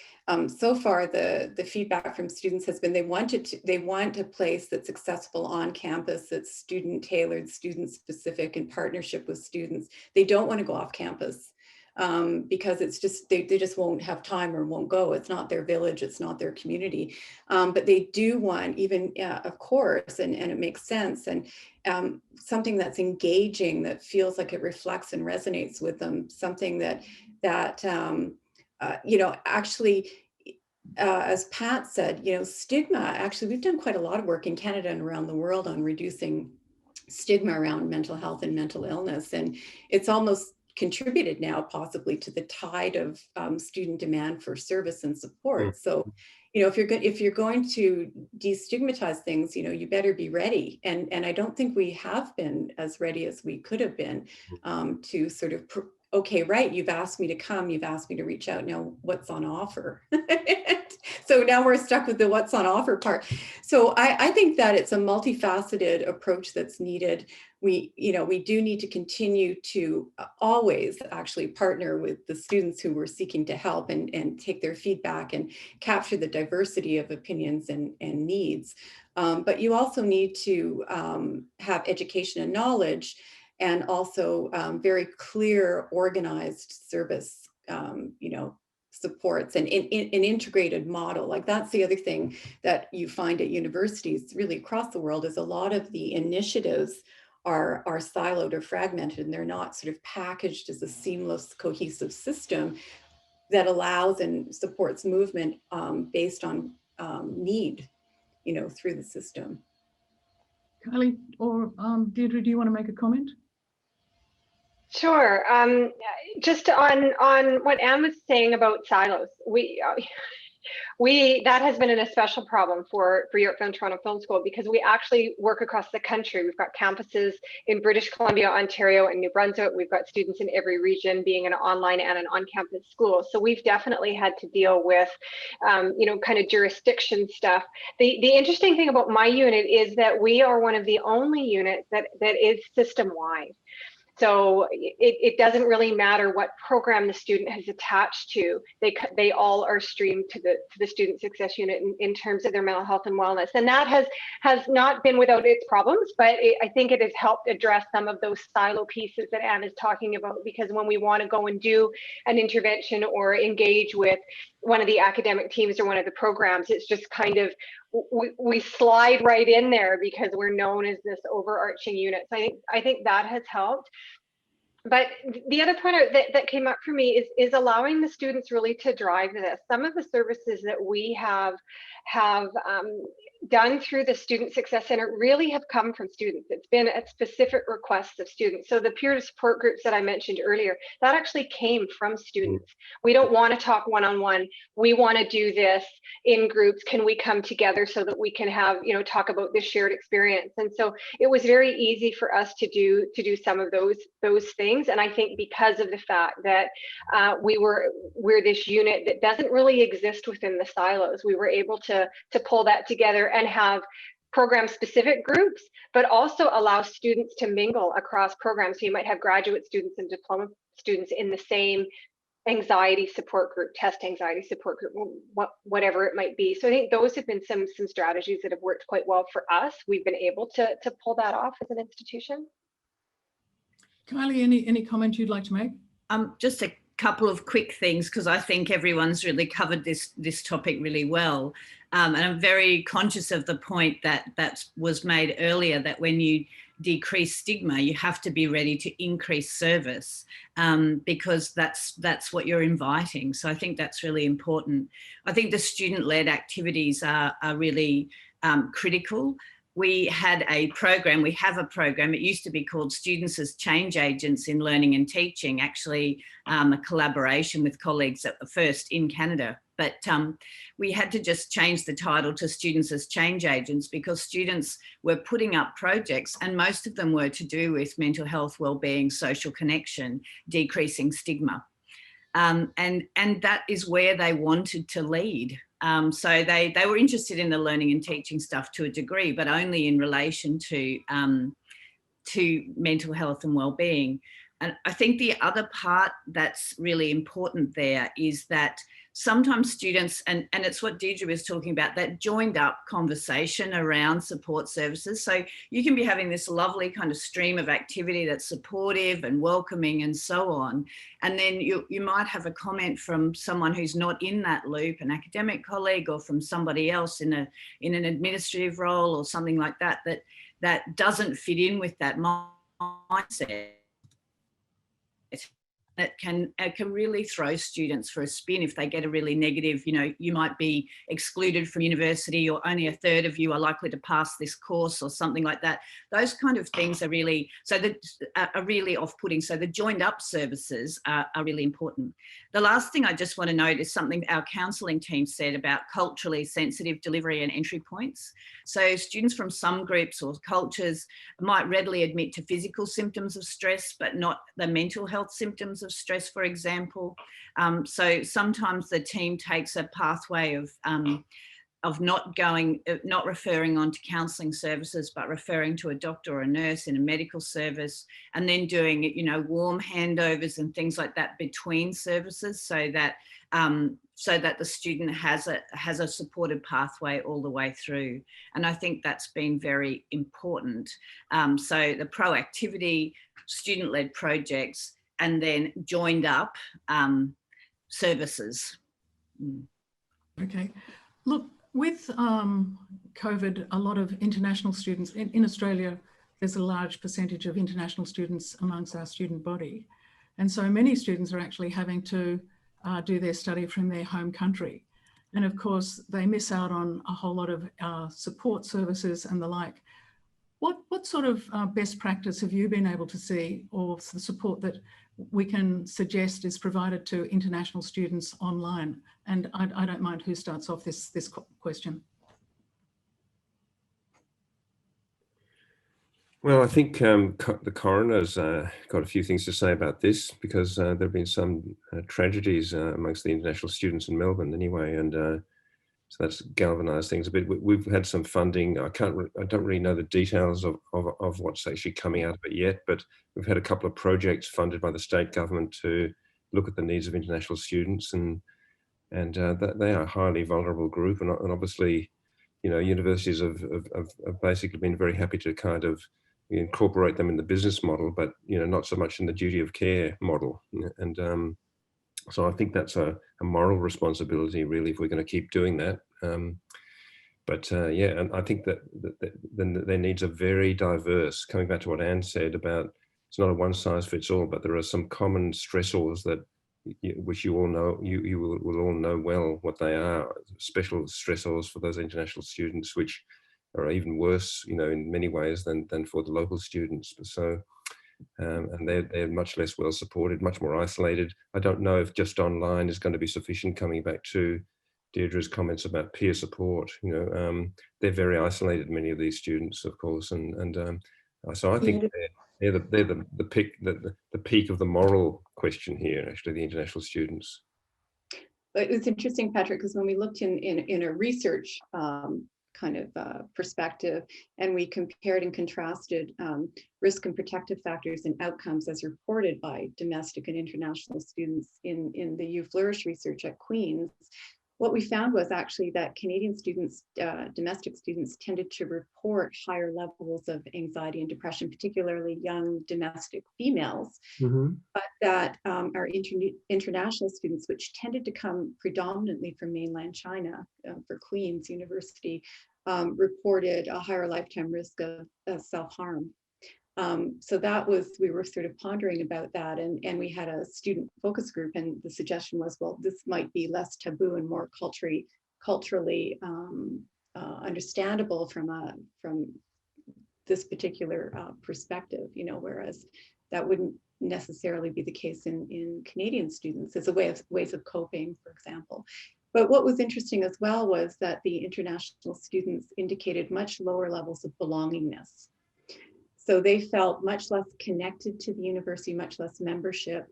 Speaker 2: So far the feedback from students has been they want a place that's accessible on campus, that's student tailored, student specific, in partnership with students. They don't want to go off campus because it's just they just won't have time or won't go. It's not their village, it's not their community. But they do want, even of course, and it makes sense, and something that's engaging, that feels like it reflects and resonates with them, something that you know, actually, as Pat said, you know, stigma, actually, we've done quite a lot of work in Canada and around the world on reducing stigma around mental health and mental illness. And it's almost contributed now possibly to the tide of student demand for service and support. So, you know, if you're going to destigmatize things, you know, you better be ready. And I don't think we have been as ready as we could have been to sort of, okay, right, you've asked me to come, you've asked me to reach out, now what's on offer? So now we're stuck with the what's on offer part. So I think that it's a multifaceted approach that's needed. We do need to continue to always actually partner with the students who we're seeking to help and take their feedback and capture the diversity of opinions and needs. But you also need to have education and knowledge, and also very clear, organized service, you know, supports, and an integrated model. Like, that's the other thing that you find at universities really across the world, is a lot of the initiatives are siloed or fragmented, and they're not sort of packaged as a seamless, cohesive system that allows and supports movement based on need, you know, through the system.
Speaker 1: Kylie or Deirdre, do you want to make a comment?
Speaker 5: Sure. Just on what Anne was saying about silos, that has been a special problem for Yorkville and Toronto Film School, because we actually work across the country. We've got campuses in British Columbia, Ontario, and New Brunswick. We've got students in every region, being an online and an on-campus school. So we've definitely had to deal with, you know, kind of jurisdiction stuff. The interesting thing about my unit is that we are one of the only units that is system-wide. So it doesn't really matter what program the student has attached to. They all are streamed to the student success unit in terms of their mental health and wellness. And that has not been without its problems, but I think it has helped address some of those silo pieces that Anne is talking about. Because when we want to go and do an intervention or engage with one of the academic teams or one of the programs, it's just kind of, we slide right in there because we're known as this overarching unit. So I think that has helped. But the other point that came up for me is allowing the students really to drive this. Some of the services that we have done through the Student Success Center really have come from students. It's been at specific requests of students. So the peer support groups that I mentioned earlier, that actually came from students. We don't want to talk one-on-one. We want to do this in groups. Can we come together so that we can have, you know, talk about this shared experience? And so it was very easy for us to do some of those things. And I think because of the fact that we're this unit that doesn't really exist within the silos, we were able to pull that together and have program specific groups, but also allow students to mingle across programs. So you might have graduate students and diploma students in the same anxiety support group, test anxiety support group, whatever it might be. So I think those have been some strategies that have worked quite well for us. We've been able to pull that off as an institution.
Speaker 1: Kylie, any comment you'd like to make?
Speaker 3: Just a couple of quick things, because I think everyone's really covered this topic really well. And I'm very conscious of the point that was made earlier, that when you decrease stigma, you have to be ready to increase service, because that's what you're inviting. So I think that's really important. I think the student-led activities are really critical. We have a program, it used to be called Students as Change Agents in Learning and Teaching, actually a collaboration with colleagues at the first in Canada. But we had to just change the title to Students as Change Agents, because students were putting up projects, and most of them were to do with mental health, wellbeing, social connection, decreasing stigma. And that is where they wanted to lead. So they were interested in the learning and teaching stuff to a degree, but only in relation to mental health and wellbeing. And I think the other part that's really important there is that sometimes students, and it's what Deirdre was talking about, that joined up conversation around support services. So you can be having this lovely kind of stream of activity that's supportive and welcoming and so on. And then you might have a comment from someone who's not in that loop, an academic colleague, or from somebody else in an administrative role or something like that, that doesn't fit in with that mindset. It can really throw students for a spin if they get a really negative, you know, you might be excluded from university, or only a third of you are likely to pass this course or something like that. Those kind of things are really, are really off-putting. So the joined up services are really important. The last thing I just want to note is something our counselling team said about culturally sensitive delivery and entry points. So students from some groups or cultures might readily admit to physical symptoms of stress, but not the mental health symptoms of stress, for example. So sometimes the team takes a pathway of not referring on to counselling services, but referring to a doctor or a nurse in a medical service, and then doing, you know, warm handovers and things like that between services, so that the student has a supported pathway all the way through. And I think that's been very important. So the proactivity, student-led projects, and then joined up services.
Speaker 1: Okay, look, with COVID, a lot of international students in Australia, there's a large percentage of international students amongst our student body. And so many students are actually having to do their study from their home country. And of course, they miss out on a whole lot of support services and the like. What sort of best practice have you been able to see, or the support that we can suggest is provided to international students online? And I don't mind who starts off this question.
Speaker 4: Well, I think the coroner's got a few things to say about this, because there have been some tragedies amongst the international students in Melbourne anyway, and so that's galvanised things a bit. We've had some funding. I don't really know the details of what's actually coming out of it yet, but we've had a couple of projects funded by the state government to look at the needs of international students, and they are a highly vulnerable group, and obviously, you know, universities have basically been very happy to kind of incorporate them in the business model, but, you know, not so much in the duty of care model. And so I think that's a moral responsibility, really, if we're going to keep doing that. Yeah, and I think that their needs are very diverse. Coming back to what Anne said about, it's not a one size fits all, but there are some common stressors that which you all know, you will all know well what they are, special stressors for those international students, which are even worse, in many ways than for the local students. So, and they're much less well supported, much more isolated. I don't know if just online is going to be sufficient. Coming back to Deirdre's comments about peer support, they're very isolated, many of these students, of course, and so I think they're the peak of the moral question here, actually, the international students.
Speaker 2: But it's interesting, Patrick, because when we looked in a research perspective, and we compared and contrasted risk and protective factors and outcomes as reported by domestic and international students in the You Flourish research at Queen's, what we found was actually that Canadian students, domestic students, tended to report higher levels of anxiety and depression, particularly young domestic females, but that our international students, which tended to come predominantly from mainland China for Queen's University, reported a higher lifetime risk of self-harm. So that was, we were sort of pondering about that, and we had a student focus group, and the suggestion was, well, this might be less taboo and more culturally understandable from this particular perspective, whereas that wouldn't necessarily be the case in Canadian students as a ways of coping, for example. But what was interesting as well was that the international students indicated much lower levels of belongingness. So they felt much less connected to the university, much less membership,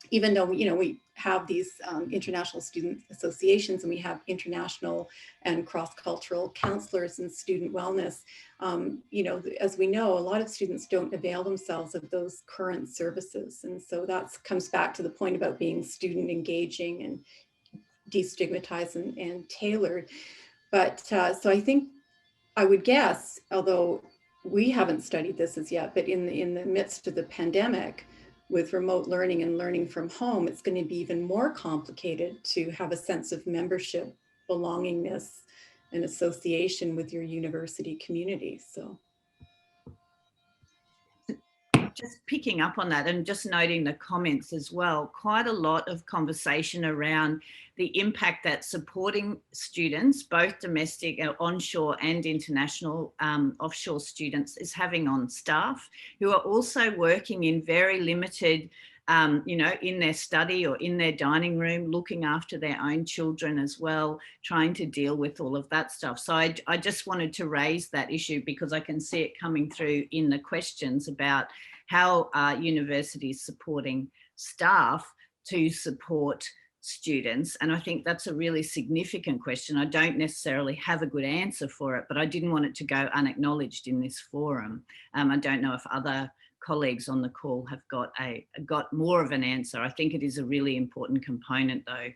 Speaker 2: even though, we have these international student associations, and we have international and cross-cultural counselors and student wellness. As we know, a lot of students don't avail themselves of those current services. And so that comes back to the point about being student engaging and destigmatized and tailored. But so I think, I would guess, although we haven't studied this as yet, but in the midst of the pandemic, with remote learning and learning from home, it's going to be even more complicated to have a sense of membership, belongingness, and association with your university community. So,
Speaker 3: just picking up on that and just noting the comments as well, quite a lot of conversation around the impact that supporting students, both domestic, onshore and international offshore students, is having on staff who are also working in very limited, in their study or in their dining room, looking after their own children as well, trying to deal with all of that stuff. So I just wanted to raise that issue because I can see it coming through in the questions about how are universities supporting staff to support students. And I think that's a really significant question. I don't necessarily have a good answer for it, but I didn't want it to go unacknowledged in this forum. I don't know if other colleagues on the call have got more of an answer. I think it is a really important component though.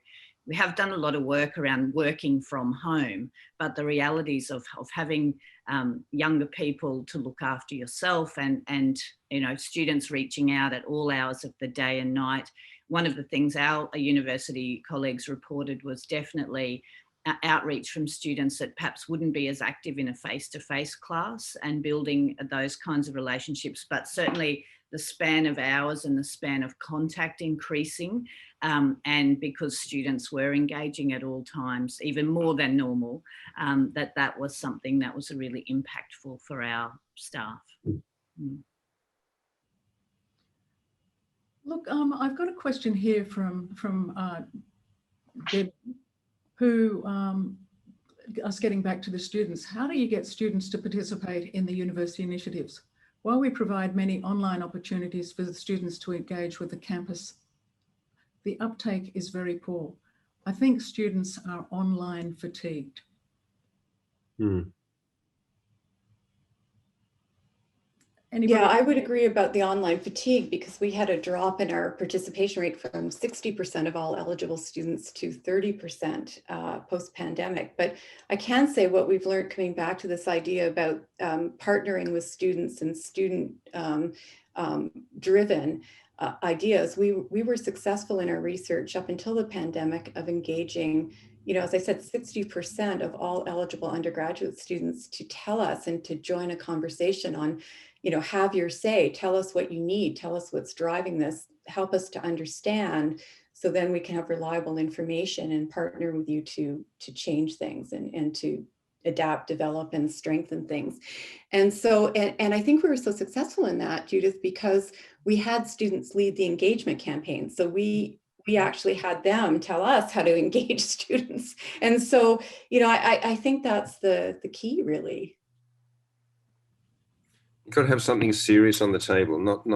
Speaker 3: We have done a lot of work around working from home, but the realities of having younger people to look after yourself and students reaching out at all hours of the day and night. One of the things our university colleagues reported was definitely outreach from students that perhaps wouldn't be as active in a face-to-face class and building those kinds of relationships, but certainly the span of hours and the span of contact increasing, and because students were engaging at all times, even more than normal, that was something that was really impactful for our staff.
Speaker 1: Look, I've got a question here from Deb, who us getting back to the students. How do you get students to participate in the university initiatives? While we provide many online opportunities for the students to engage with the campus, the uptake is very poor. I think students are online fatigued. Anybody?
Speaker 2: Yeah, I would agree about the online fatigue, because we had a drop in our participation rate from 60% of all eligible students to 30% post-pandemic. But I can say what we've learned coming back to this idea about partnering with students and student driven ideas. We were successful in our research up until the pandemic of engaging, as I said, 60% of all eligible undergraduate students to tell us and to join a conversation on, have your say, tell us what you need, tell us what's driving this, help us to understand, So then we can have reliable information and partner with you to change things and to adapt, develop, and strengthen things. And so, and I think we were so successful in that, Judyth, because we had students lead the engagement campaign. So we actually had them tell us how to engage students. And so, you know, I think that's the key, really.
Speaker 4: You've got to have something serious on the table, not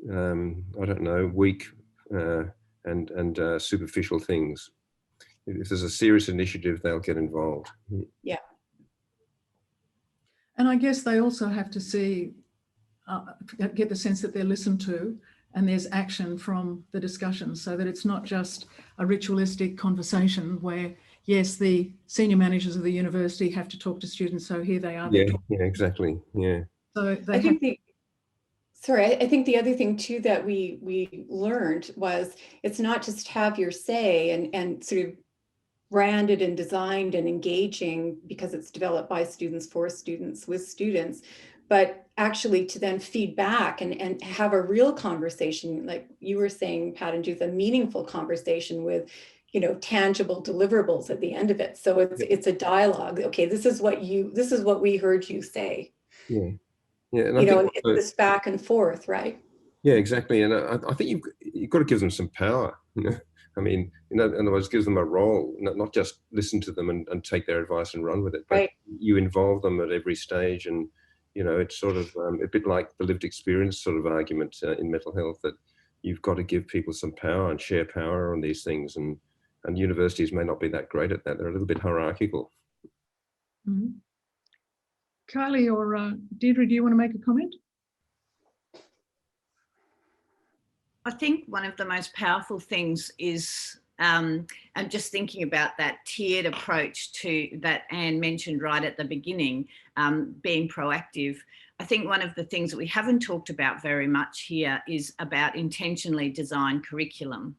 Speaker 4: I don't know, weak and superficial things. If there's a serious initiative, they'll get involved.
Speaker 2: Yeah.
Speaker 1: And I guess they also have to see, get the sense that they're listened to and there's action from the discussion, so that it's not just a ritualistic conversation where, yes, the senior managers of the university have to talk to students, so here they are.
Speaker 4: Yeah, exactly. Yeah.
Speaker 1: So they
Speaker 2: I think I think the other thing too that we learned was it's not just have your say and sort of branded and designed and engaging because it's developed by students for students with students, but actually to then feed back and have a real conversation, like you were saying, Pat and Judyth, a meaningful conversation with, you know, tangible deliverables at the end of it. So it's a dialogue. Okay, this is what we heard you say.
Speaker 4: Yeah. Yeah. And
Speaker 2: you know, it's this back and forth, right?
Speaker 4: Yeah, exactly. And I think you've got to give them some power. You know, I mean, in other words, gives them a role, not just listen to them and take their advice and run with it, but
Speaker 2: right.
Speaker 4: You involve them at every stage. And, you know, it's sort of a bit like the lived experience sort of argument in mental health, that you've got to give people some power and share power on these things. And universities may not be that great at that. They're a little bit hierarchical.
Speaker 1: Mm-hmm. Kylie or Deirdre, do you want to make a comment?
Speaker 3: I think one of the most powerful things is, I'm just thinking about that tiered approach to that Anne mentioned right at the beginning, being proactive. I think one of the things that we haven't talked about very much here is about intentionally designed curriculum,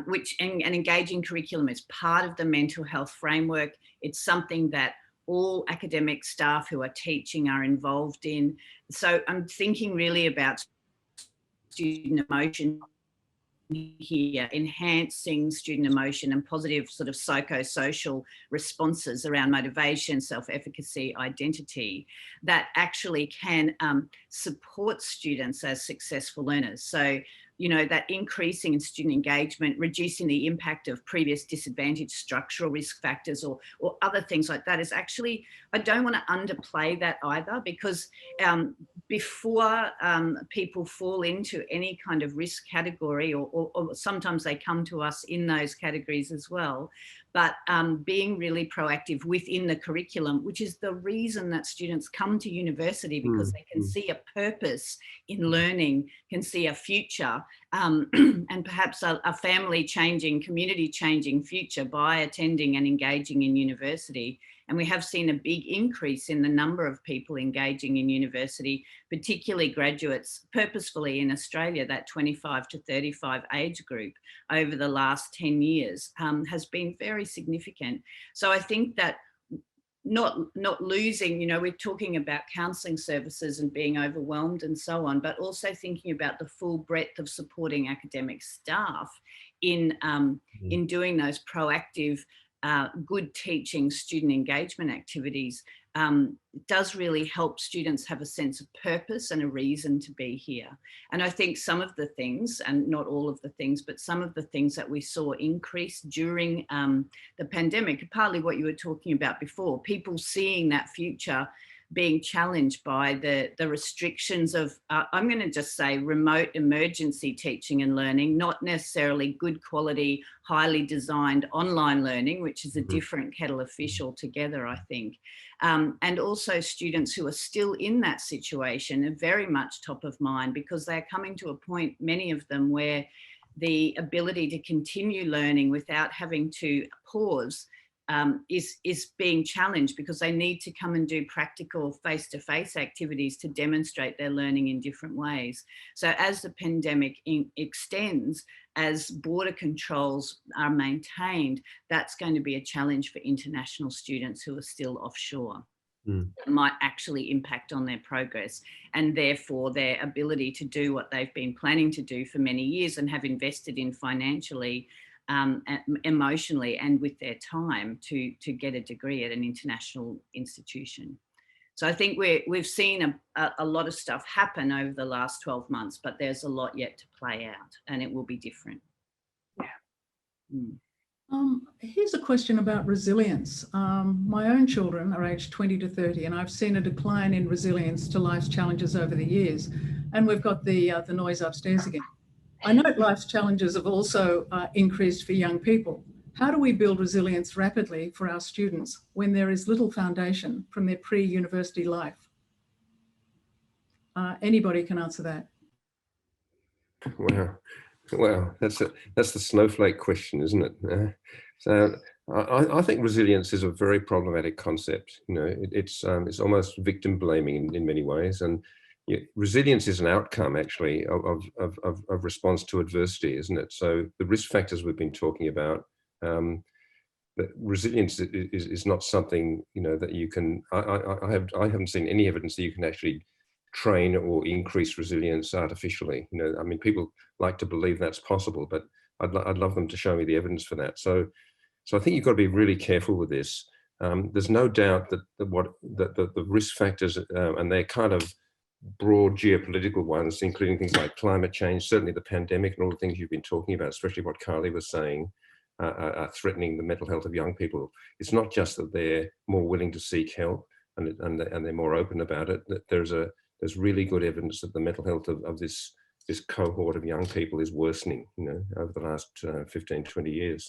Speaker 3: which an engaging curriculum is part of the mental health framework. It's something that all academic staff who are teaching are involved in. So I'm thinking really about student emotion here, enhancing student emotion and positive sort of psychosocial responses around motivation, self-efficacy, identity, that actually can support students as successful learners. So, you know, that increasing in student engagement, reducing the impact of previous disadvantaged structural risk factors or other things like that is actually, I don't want to underplay that either, because before people fall into any kind of risk category, or sometimes they come to us in those categories as well, but being really proactive within the curriculum, which is the reason that students come to university, because they can see a purpose in learning, can see a future, and perhaps a family changing, community changing future by attending and engaging in university. And we have seen a big increase in the number of people engaging in university, particularly graduates, purposefully in Australia, that 25 to 35 age group over the last 10 years has been very significant. So I think that not losing, you know, we're talking about counselling services and being overwhelmed and so on, but also thinking about the full breadth of supporting academic staff in doing those proactive, good teaching, student engagement activities does really help students have a sense of purpose and a reason to be here. And I think some of the things, and not all of the things, but some of the things that we saw increase during the pandemic, partly what you were talking about before, people seeing that future being challenged by the restrictions of, I'm going to just say, remote emergency teaching and learning, not necessarily good quality, highly designed online learning, which is a different kettle of fish altogether, I think. And also students who are still in that situation are very much top of mind, because they're coming to a point, many of them, where the ability to continue learning without having to pause is being challenged, because they need to come and do practical face-to-face activities to demonstrate their learning in different ways. So as the pandemic extends, as border controls are maintained, that's going to be a challenge for international students who are still offshore. that might actually impact on their progress, and therefore their ability to do what they've been planning to do for many years and have invested in financially, emotionally, and with their time to get a degree at an international institution. So I think we've seen a lot of stuff happen over the last 12 months, but there's a lot yet to play out, and it will be different.
Speaker 1: Here's a question about resilience. My own children are aged 20 to 30, and I've seen a decline in resilience to life's challenges over the years. And we've got the noise upstairs again. I note life's challenges have also increased for young people. How do we build resilience rapidly for our students when there is little foundation from their pre-university life? Anybody can answer that.
Speaker 4: Wow, that's the snowflake question, isn't it? So I think resilience is a very problematic concept. You know, it's almost victim blaming in many ways, and resilience is an outcome actually of response to adversity, isn't it? So the risk factors we've been talking about, but resilience is not something, you know, that you can. I haven't seen any evidence that you can actually train or increase resilience artificially. You know, I mean, people like to believe that's possible, but I'd love them to show me the evidence for that. So I think you've got to be really careful with this. There's no doubt that the risk factors, and they're kind of broad geopolitical ones, including things like climate change, certainly the pandemic and all the things you've been talking about, especially what Kylie was saying, are threatening the mental health of young people. It's not just that they're more willing to seek help and they're more open about it. That there's really good evidence that the mental health of this cohort of young people is worsening, you know, over the last 15, 20 years.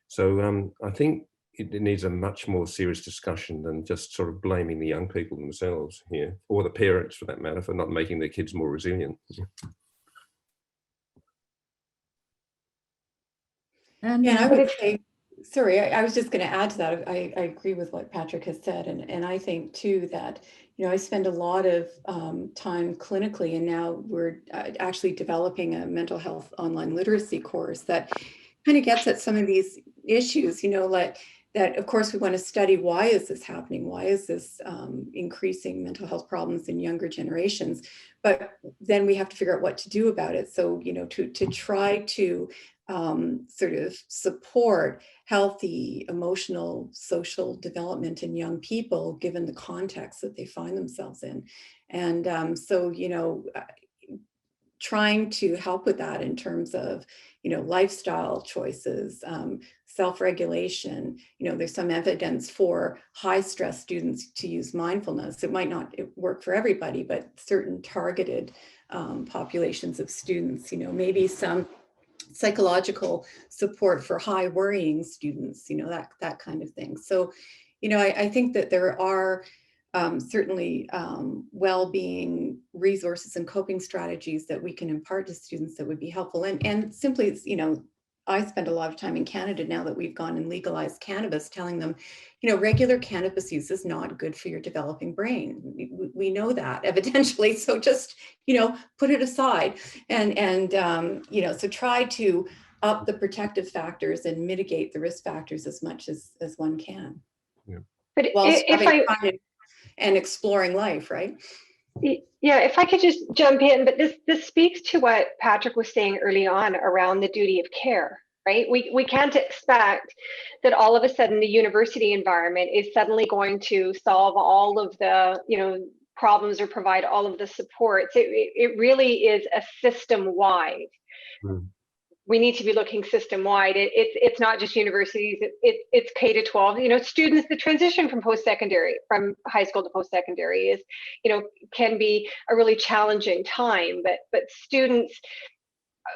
Speaker 4: So I think it needs a much more serious discussion than just sort of blaming the young people themselves here, or the parents for that matter, for not making their kids more resilient.
Speaker 1: And
Speaker 2: I would say, sorry, I was just going to add to that. I agree with what Patrick has said. And I think too that, you know, I spend a lot of time clinically, and now we're actually developing a mental health online literacy course that kind of gets at some of these issues, you know, like that, of course, we want to study why is this happening? Why is this increasing mental health problems in younger generations? But then we have to figure out what to do about it. So, you know, to try to sort of support healthy emotional, social development in young people, given the context that they find themselves in. And so, you know, trying to help with that in terms of, you know, lifestyle choices, self-regulation. You know, there's some evidence for high stress students to use mindfulness. It might not work for everybody, but certain targeted populations of students, you know, maybe some psychological support for high worrying students, you know, that kind of thing. So, you know, I think that there are certainly well-being resources and coping strategies that we can impart to students that would be helpful. And simply, you know, I spend a lot of time in Canada now that we've gone and legalized cannabis, telling them, you know, regular cannabis use is not good for your developing brain. We know that evidentially. So just, you know, put it aside and you know, so try to up the protective factors and mitigate the risk factors as much as one can.
Speaker 5: Yeah. But
Speaker 2: whilst having fun and exploring life, right?
Speaker 5: Yeah, if I could just jump in, but this speaks to what Patrick was saying early on around the duty of care, right? We can't expect that all of a sudden the university environment is suddenly going to solve all of the, you know, problems or provide all of the supports. It really is a system-wide. We need to be looking system-wide. It's not just universities, it's K to 12. You know, students, the transition from post-secondary, from high school to post-secondary is, you know, can be a really challenging time, but students,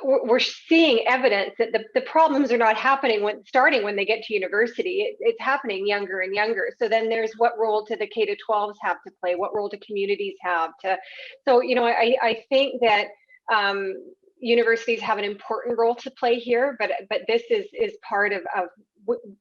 Speaker 5: we're seeing evidence that the problems are not happening starting when they get to university. It's happening younger and younger. So then there's what role do the K to 12s have to play? What role do communities have to? So, you know, I think that universities have an important role to play here, but this is part of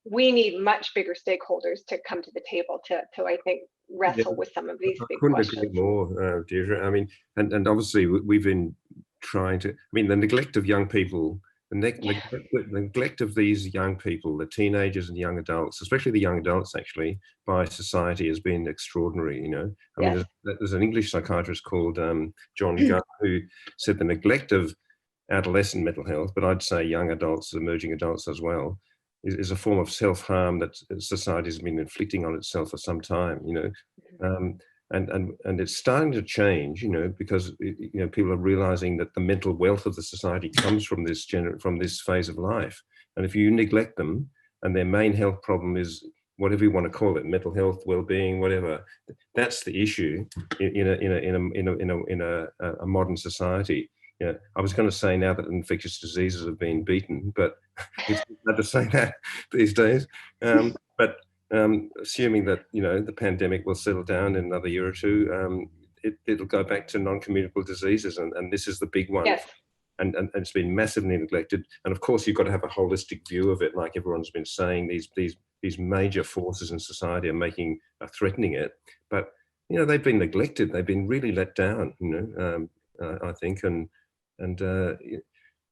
Speaker 5: we need much bigger stakeholders to come to the table to I think wrestle with some of these big questions.
Speaker 4: I couldn't agree more, Deirdre. I mean, and obviously we've been trying to, I mean, the neglect of young people the neglect of these young people, the teenagers and young adults, especially the young adults actually, by society has been extraordinary, you know. I mean, there's an English psychiatrist called John Gunn who said the neglect of adolescent mental health, but I'd say young adults, emerging adults as well, is a form of self-harm that society has been inflicting on itself for some time, you know. And it's starting to change, you know, because you know, people are realizing that the mental wealth of the society comes from this phase of life. And if you neglect them, and their main health problem is whatever you want to call it, mental health, well-being, whatever, that's the issue in a modern society. Yeah, I was going to say now that infectious diseases have been beaten, but it's hard to say that these days. But assuming that, you know, the pandemic will settle down in another year or two, it'll go back to non-communicable diseases, and this is the big one.
Speaker 5: Yes.
Speaker 4: And it's been massively neglected. And of course, you've got to have a holistic view of it, like everyone's been saying. These major forces in society are threatening it, but you know, they've been neglected. They've been really let down. You know, I think, and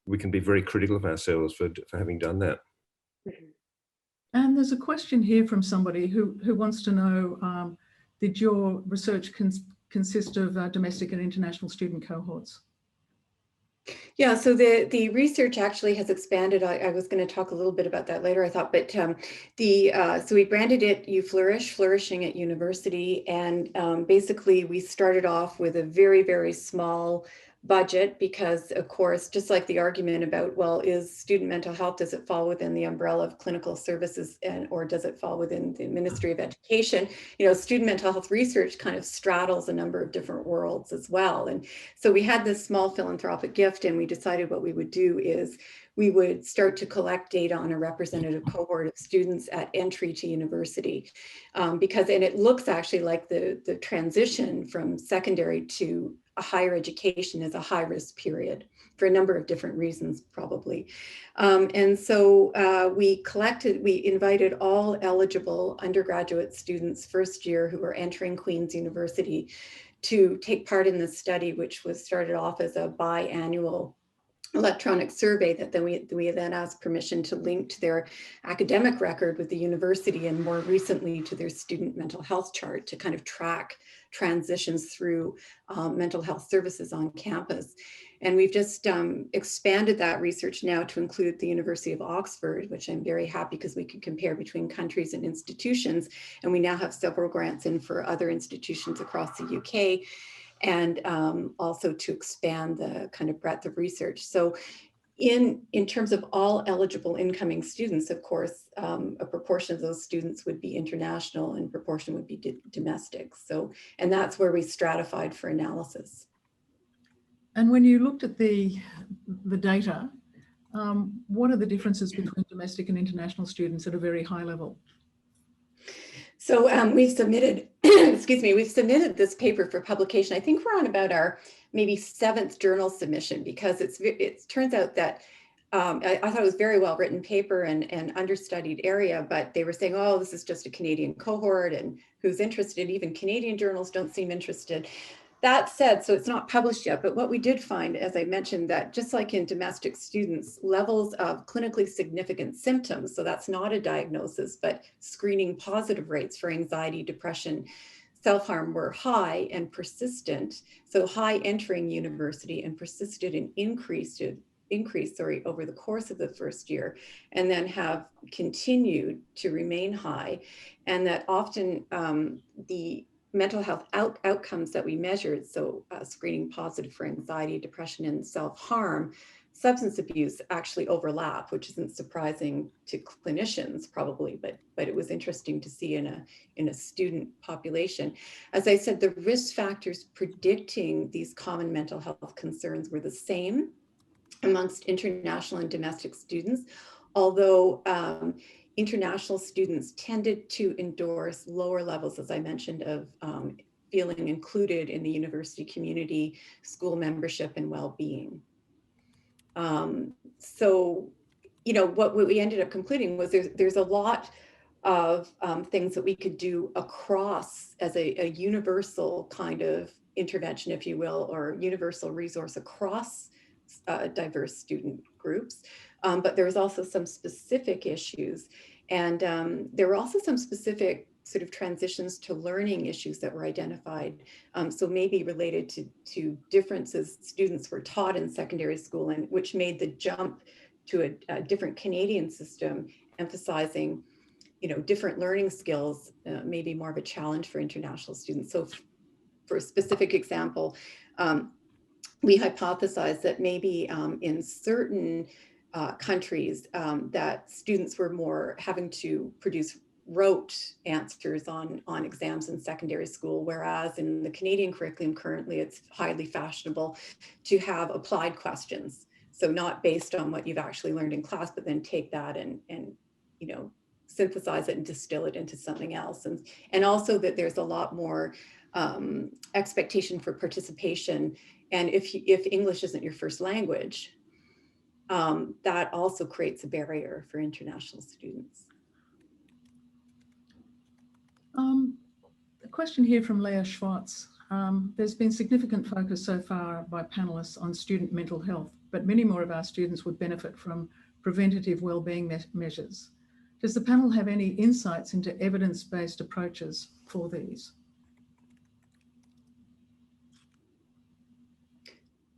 Speaker 4: we can be very critical of ourselves for having done that.
Speaker 1: And there's a question here from somebody who wants to know, did your research consist of domestic and international student cohorts?
Speaker 2: Yeah, so the research actually has expanded. I was going to talk a little bit about that later, I thought, but so we branded it You Flourish, Flourishing at University. And basically we started off with a very, very small budget because, of course, just like the argument about, well, is student mental health, does it fall within the umbrella of clinical services or does it fall within the Ministry of Education? You know, student mental health research kind of straddles a number of different worlds as well. And so we had this small philanthropic gift, and we decided what we would do is we would start to collect data on a representative cohort of students at entry to university, and it looks actually like the transition from secondary to a higher education is a high risk period for a number of different reasons, probably. And so we invited all eligible undergraduate students first year who are entering Queen's University to take part in this study, which was started off as a biannual electronic survey that then we then asked permission to link to their academic record with the university, and more recently to their student mental health chart to kind of track transitions through mental health services on campus. And we've just expanded that research now to include the University of Oxford, which I'm very happy because we can compare between countries and institutions. And we now have several grants in for other institutions across the UK, and also to expand the kind of breadth of research. So in terms of all eligible incoming students, of course, a proportion of those students would be international and proportion would be domestic. So, and that's where we stratified for analysis.
Speaker 1: And when you looked at the data, what are the differences between domestic and international students at a very high level?
Speaker 2: So we've submitted, excuse me, we've submitted this paper for publication. I think we're on about our maybe 7th journal submission, because it turns out that I thought it was very well written paper and understudied area, but they were saying, oh, this is just a Canadian cohort and who's interested? Even Canadian journals don't seem interested. That said, so it's not published yet, but what we did find, as I mentioned, that just like in domestic students, levels of clinically significant symptoms, so that's not a diagnosis, but screening positive rates for anxiety, depression, self-harm were high and persistent. So high entering university and persisted and increased over the course of the first year, and then have continued to remain high. And that often the mental health outcomes that we measured, so screening positive for anxiety, depression, and self-harm, substance abuse actually overlap, which isn't surprising to clinicians probably, but it was interesting to see in a student population. As I said, the risk factors predicting these common mental health concerns were the same amongst international and domestic students, although international students tended to endorse lower levels, as I mentioned, of feeling included in the university community, school membership, and well-being. So, you know, what we ended up concluding was there's a lot of things that we could do across as a universal kind of intervention, if you will, or universal resource across diverse student groups. But there was also some specific issues. And there were also some specific sort of transitions to learning issues that were identified. So maybe related to differences students were taught in secondary school, and which made the jump to a different Canadian system, emphasizing, different learning skills, maybe more of a challenge for international students. So for a specific example, we hypothesized that maybe in certain countries that students were more having to produce rote answers on exams in secondary school, whereas in the Canadian curriculum currently, it's highly fashionable to have applied questions. So not based on what you've actually learned in class, but then take that and synthesize it and distill it into something else. And also that there's a lot more expectation for participation. And if English isn't your first language, that also creates a barrier for international students.
Speaker 1: A question here from Leah Schwartz. There's been significant focus so far by panelists on student mental health, but many more of our students would benefit from preventative wellbeing measures. Does the panel have any insights into evidence-based approaches for these?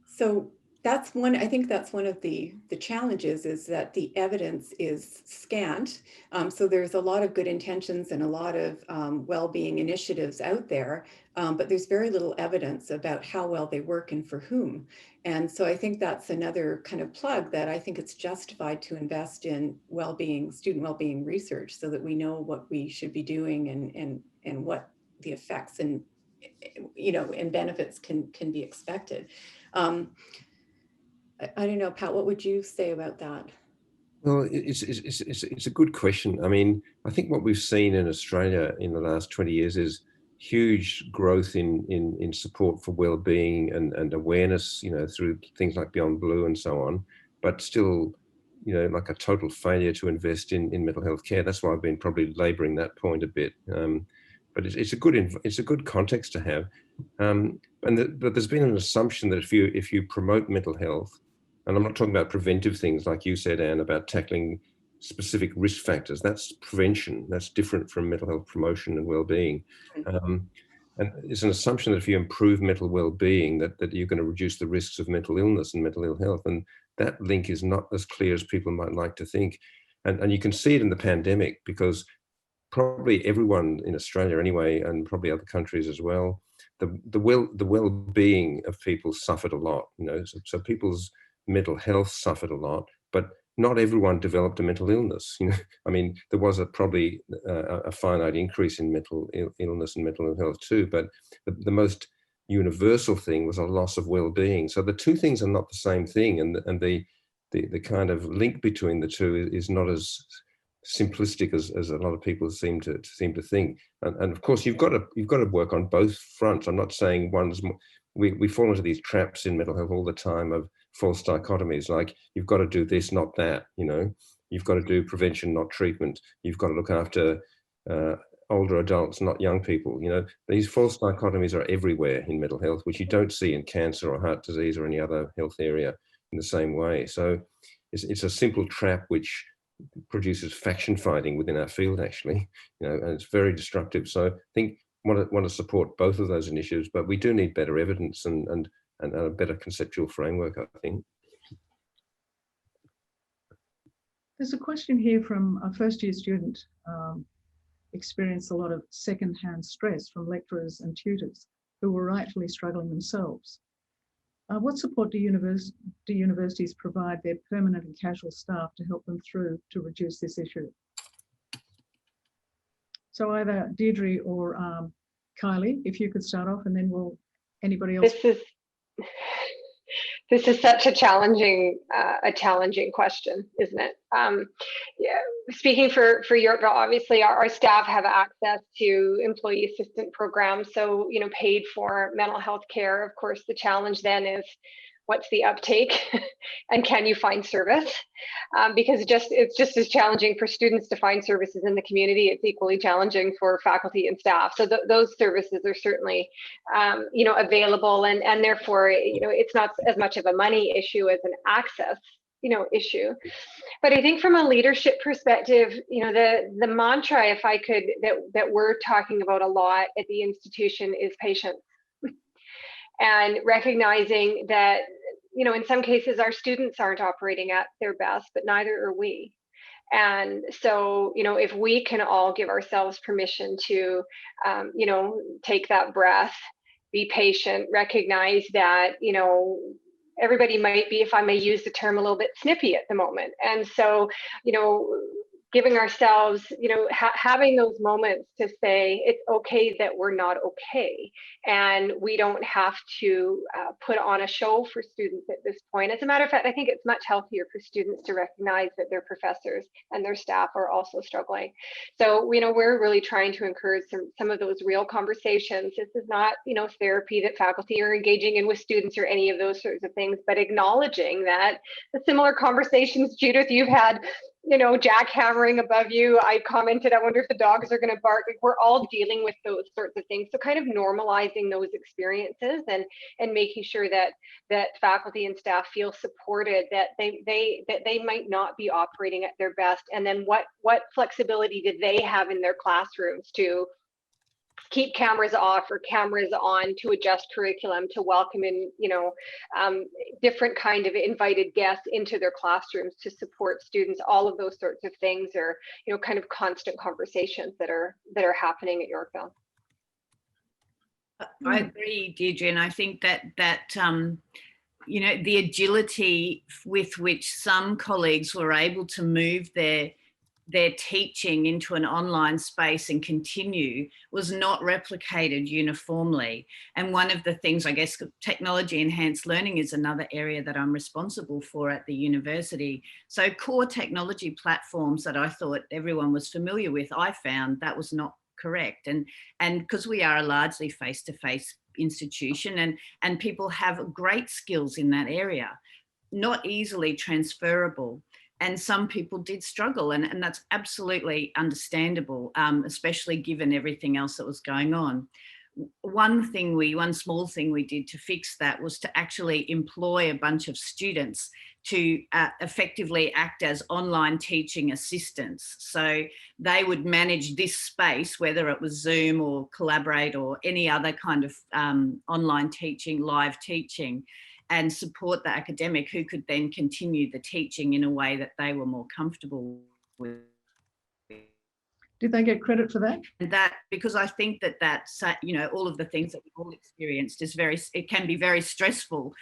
Speaker 2: So I think that's one of the challenges, is that the evidence is scant. So there's a lot of good intentions and a lot of well-being initiatives out there, but there's very little evidence about how well they work and for whom. And so I think that's another kind of plug, that I think it's justified to invest in well-being, student well-being research, so that we know what we should be doing and what the effects and benefits can be expected. I don't know, Pat, what would you say about that?
Speaker 4: Well, it's a good question. I mean, I think what we've seen in Australia in the last 20 years is huge growth in support for well-being and awareness, through things like Beyond Blue and so on, but still, like a total failure to invest in mental health care. That's why I've been probably labouring that point a bit. But it's a good context to have. But there's been an assumption that if you promote mental health, and I'm not talking about preventive things like you said, Anne, about tackling specific risk factors. That's prevention. That's different from mental health promotion and well-being. And it's an assumption that if you improve mental well-being, that you're going to reduce the risks of mental illness and mental ill health. And that link is not as clear as people might like to think. And you can see it in the pandemic, because probably everyone in Australia anyway, and probably other countries as well, the well-being of people suffered a lot. So people's mental health suffered a lot, but not everyone developed a mental illness. I mean, there was probably a finite increase in mental illness and mental ill health too, but the most universal thing was a loss of well-being. So the two things are not the same thing, and the kind of link between the two is not as simplistic as a lot of people seem to think. And of course, you've got to work on both fronts. I'm not saying one's more. We fall into these traps in mental health all the time of false dichotomies, like you've got to do this, not that. You've got to do prevention, not treatment. You've got to look after older adults, not young people. These false dichotomies are everywhere in mental health, which you don't see in cancer or heart disease or any other health area in the same way. So it's a simple trap which produces faction fighting within our field, actually, and it's very destructive. So I think want to support both of those initiatives, but we do need better evidence and a better conceptual framework, I think.
Speaker 1: There's a question here from a first-year student. Experienced a lot of second-hand stress from lecturers and tutors who were rightfully struggling themselves. What support do universities provide their permanent and casual staff to help them through to reduce this issue? So either Deirdre or Kylie, if you could start off, and then anybody else.
Speaker 5: This is such a challenging question, isn't it? Yeah. Speaking for Yorkville, obviously our staff have access to employee assistant programs, so paid for mental health care. Of course, the challenge then is what's the uptake, and can you find service? Because it's just as challenging for students to find services in the community. It's equally challenging for faculty and staff. So those services are certainly, available, and therefore, it's not as much of a money issue as an access, issue. But I think from a leadership perspective, the mantra, if I could, that we're talking about a lot at the institution is patience. And recognizing that, in some cases our students aren't operating at their best, but neither are we. And so, if we can all give ourselves permission to, take that breath, be patient, recognize that, everybody might be, if I may use the term, a little bit snippy at the moment. And so, giving ourselves, having those moments to say it's okay that we're not okay, and we don't have to put on a show for students at this point. As a matter of fact, I think it's much healthier for students to recognize that their professors and their staff are also struggling. So, we're really trying to encourage some of those real conversations. This is not, therapy that faculty are engaging in with students or any of those sorts of things, but acknowledging that the similar conversations, Judyth, you've had, jackhammering above you. I commented, I wonder if the dogs are going to bark. Like, we're all dealing with those sorts of things. So kind of normalizing those experiences and making sure that faculty and staff feel supported, that they might not be operating at their best. And then what flexibility do they have in their classrooms to keep cameras off or cameras on, to adjust curriculum, to welcome in, different kind of invited guests into their classrooms to support students. All of those sorts of things are, kind of constant conversations that are happening at Yorkville.
Speaker 3: I agree, Deirdre, and I think that the agility with which some colleagues were able to move their teaching into an online space and continue was not replicated uniformly. And one of the things, I guess, technology enhanced learning is another area that I'm responsible for at the university. So core technology platforms that I thought everyone was familiar with, I found that was not correct. And because we are a largely face-to-face institution, and people have great skills in that area, not easily transferable. And some people did struggle, and that's absolutely understandable, especially given everything else that was going on. One small thing we did to fix that was to actually employ a bunch of students to effectively act as online teaching assistants. So they would manage this space, whether it was Zoom or Collaborate or any other kind of online teaching, live teaching, and support the academic who could then continue the teaching in a way that they were more comfortable with.
Speaker 1: Did they get credit for that?
Speaker 3: That, because I think that's, all of the things that we've all experienced it can be very stressful.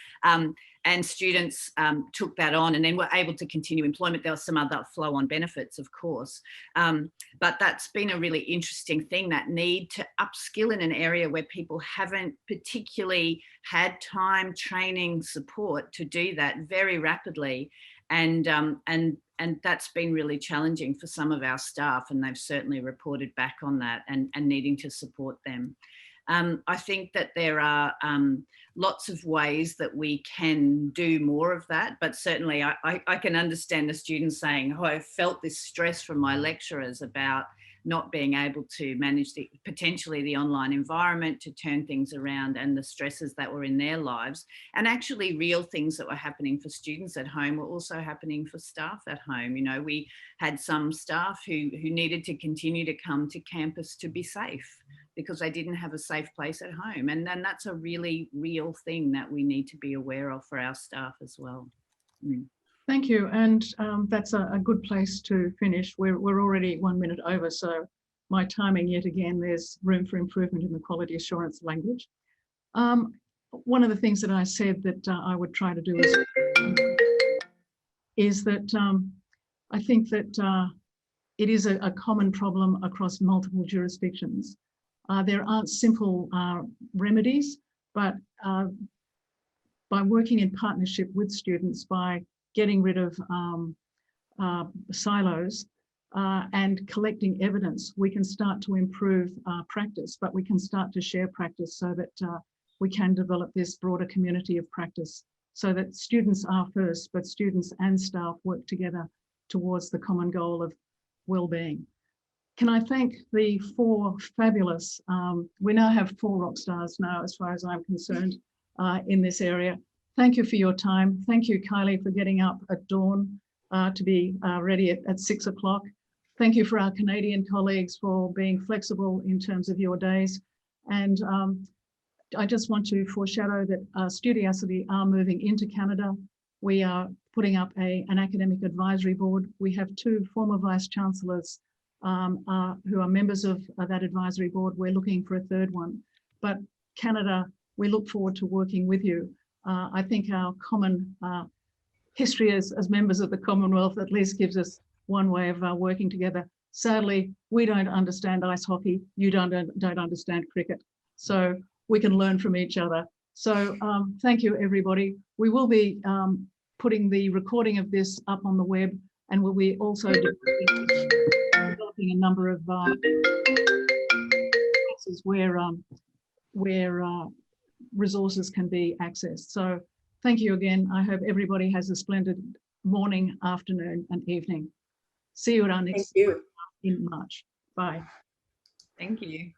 Speaker 3: And students took that on and then were able to continue employment. There were some other flow-on benefits, of course. But that's been a really interesting thing, that need to upskill in an area where people haven't particularly had time, training, support to do that very rapidly. And that's been really challenging for some of our staff, and they've certainly reported back on that and needing to support them. I think that there are lots of ways that we can do more of that, but certainly I can understand the students saying, I felt this stress from my lecturers about not being able to manage potentially the online environment, to turn things around, and the stresses that were in their lives. And actually real things that were happening for students at home were also happening for staff at home. We had some staff who needed to continue to come to campus to be safe because they didn't have a safe place at home. And then that's a really real thing that we need to be aware of for our staff as well.
Speaker 1: Thank you, and that's a good place to finish. We're already 1 minute over, so my timing, yet again, there's room for improvement in the quality assurance language. One of the things that I said that I would try to do is that I think that it is a common problem across multiple jurisdictions. There aren't simple remedies, but by working in partnership with students, by getting rid of silos and collecting evidence, we can start to improve practice, but we can start to share practice so that we can develop this broader community of practice so that students are first, but students and staff work together towards the common goal of well-being. Can I thank the 4 fabulous, we now have 4 rock stars now, as far as I'm concerned, in this area. Thank you for your time. Thank you, Kylie, for getting up at dawn to be ready at 6 o'clock. Thank you for our Canadian colleagues for being flexible in terms of your days. And I just want to foreshadow that Studiosity are moving into Canada. We are putting up an academic advisory board. We have 2 former vice chancellors who are members of that advisory board. We're looking for a 3rd one. But Canada, we look forward to working with you. I think our common history as members of the Commonwealth at least gives us one way of working together. Sadly, we don't understand ice hockey. You don't understand cricket. So we can learn from each other. So thank you, everybody. We will be putting the recording of this up on the web, and we'll be also developing a number of places where resources can be accessed. So thank you again. I hope everybody has a splendid morning, afternoon, and evening. See you at our next in March. Bye.
Speaker 3: Thank you.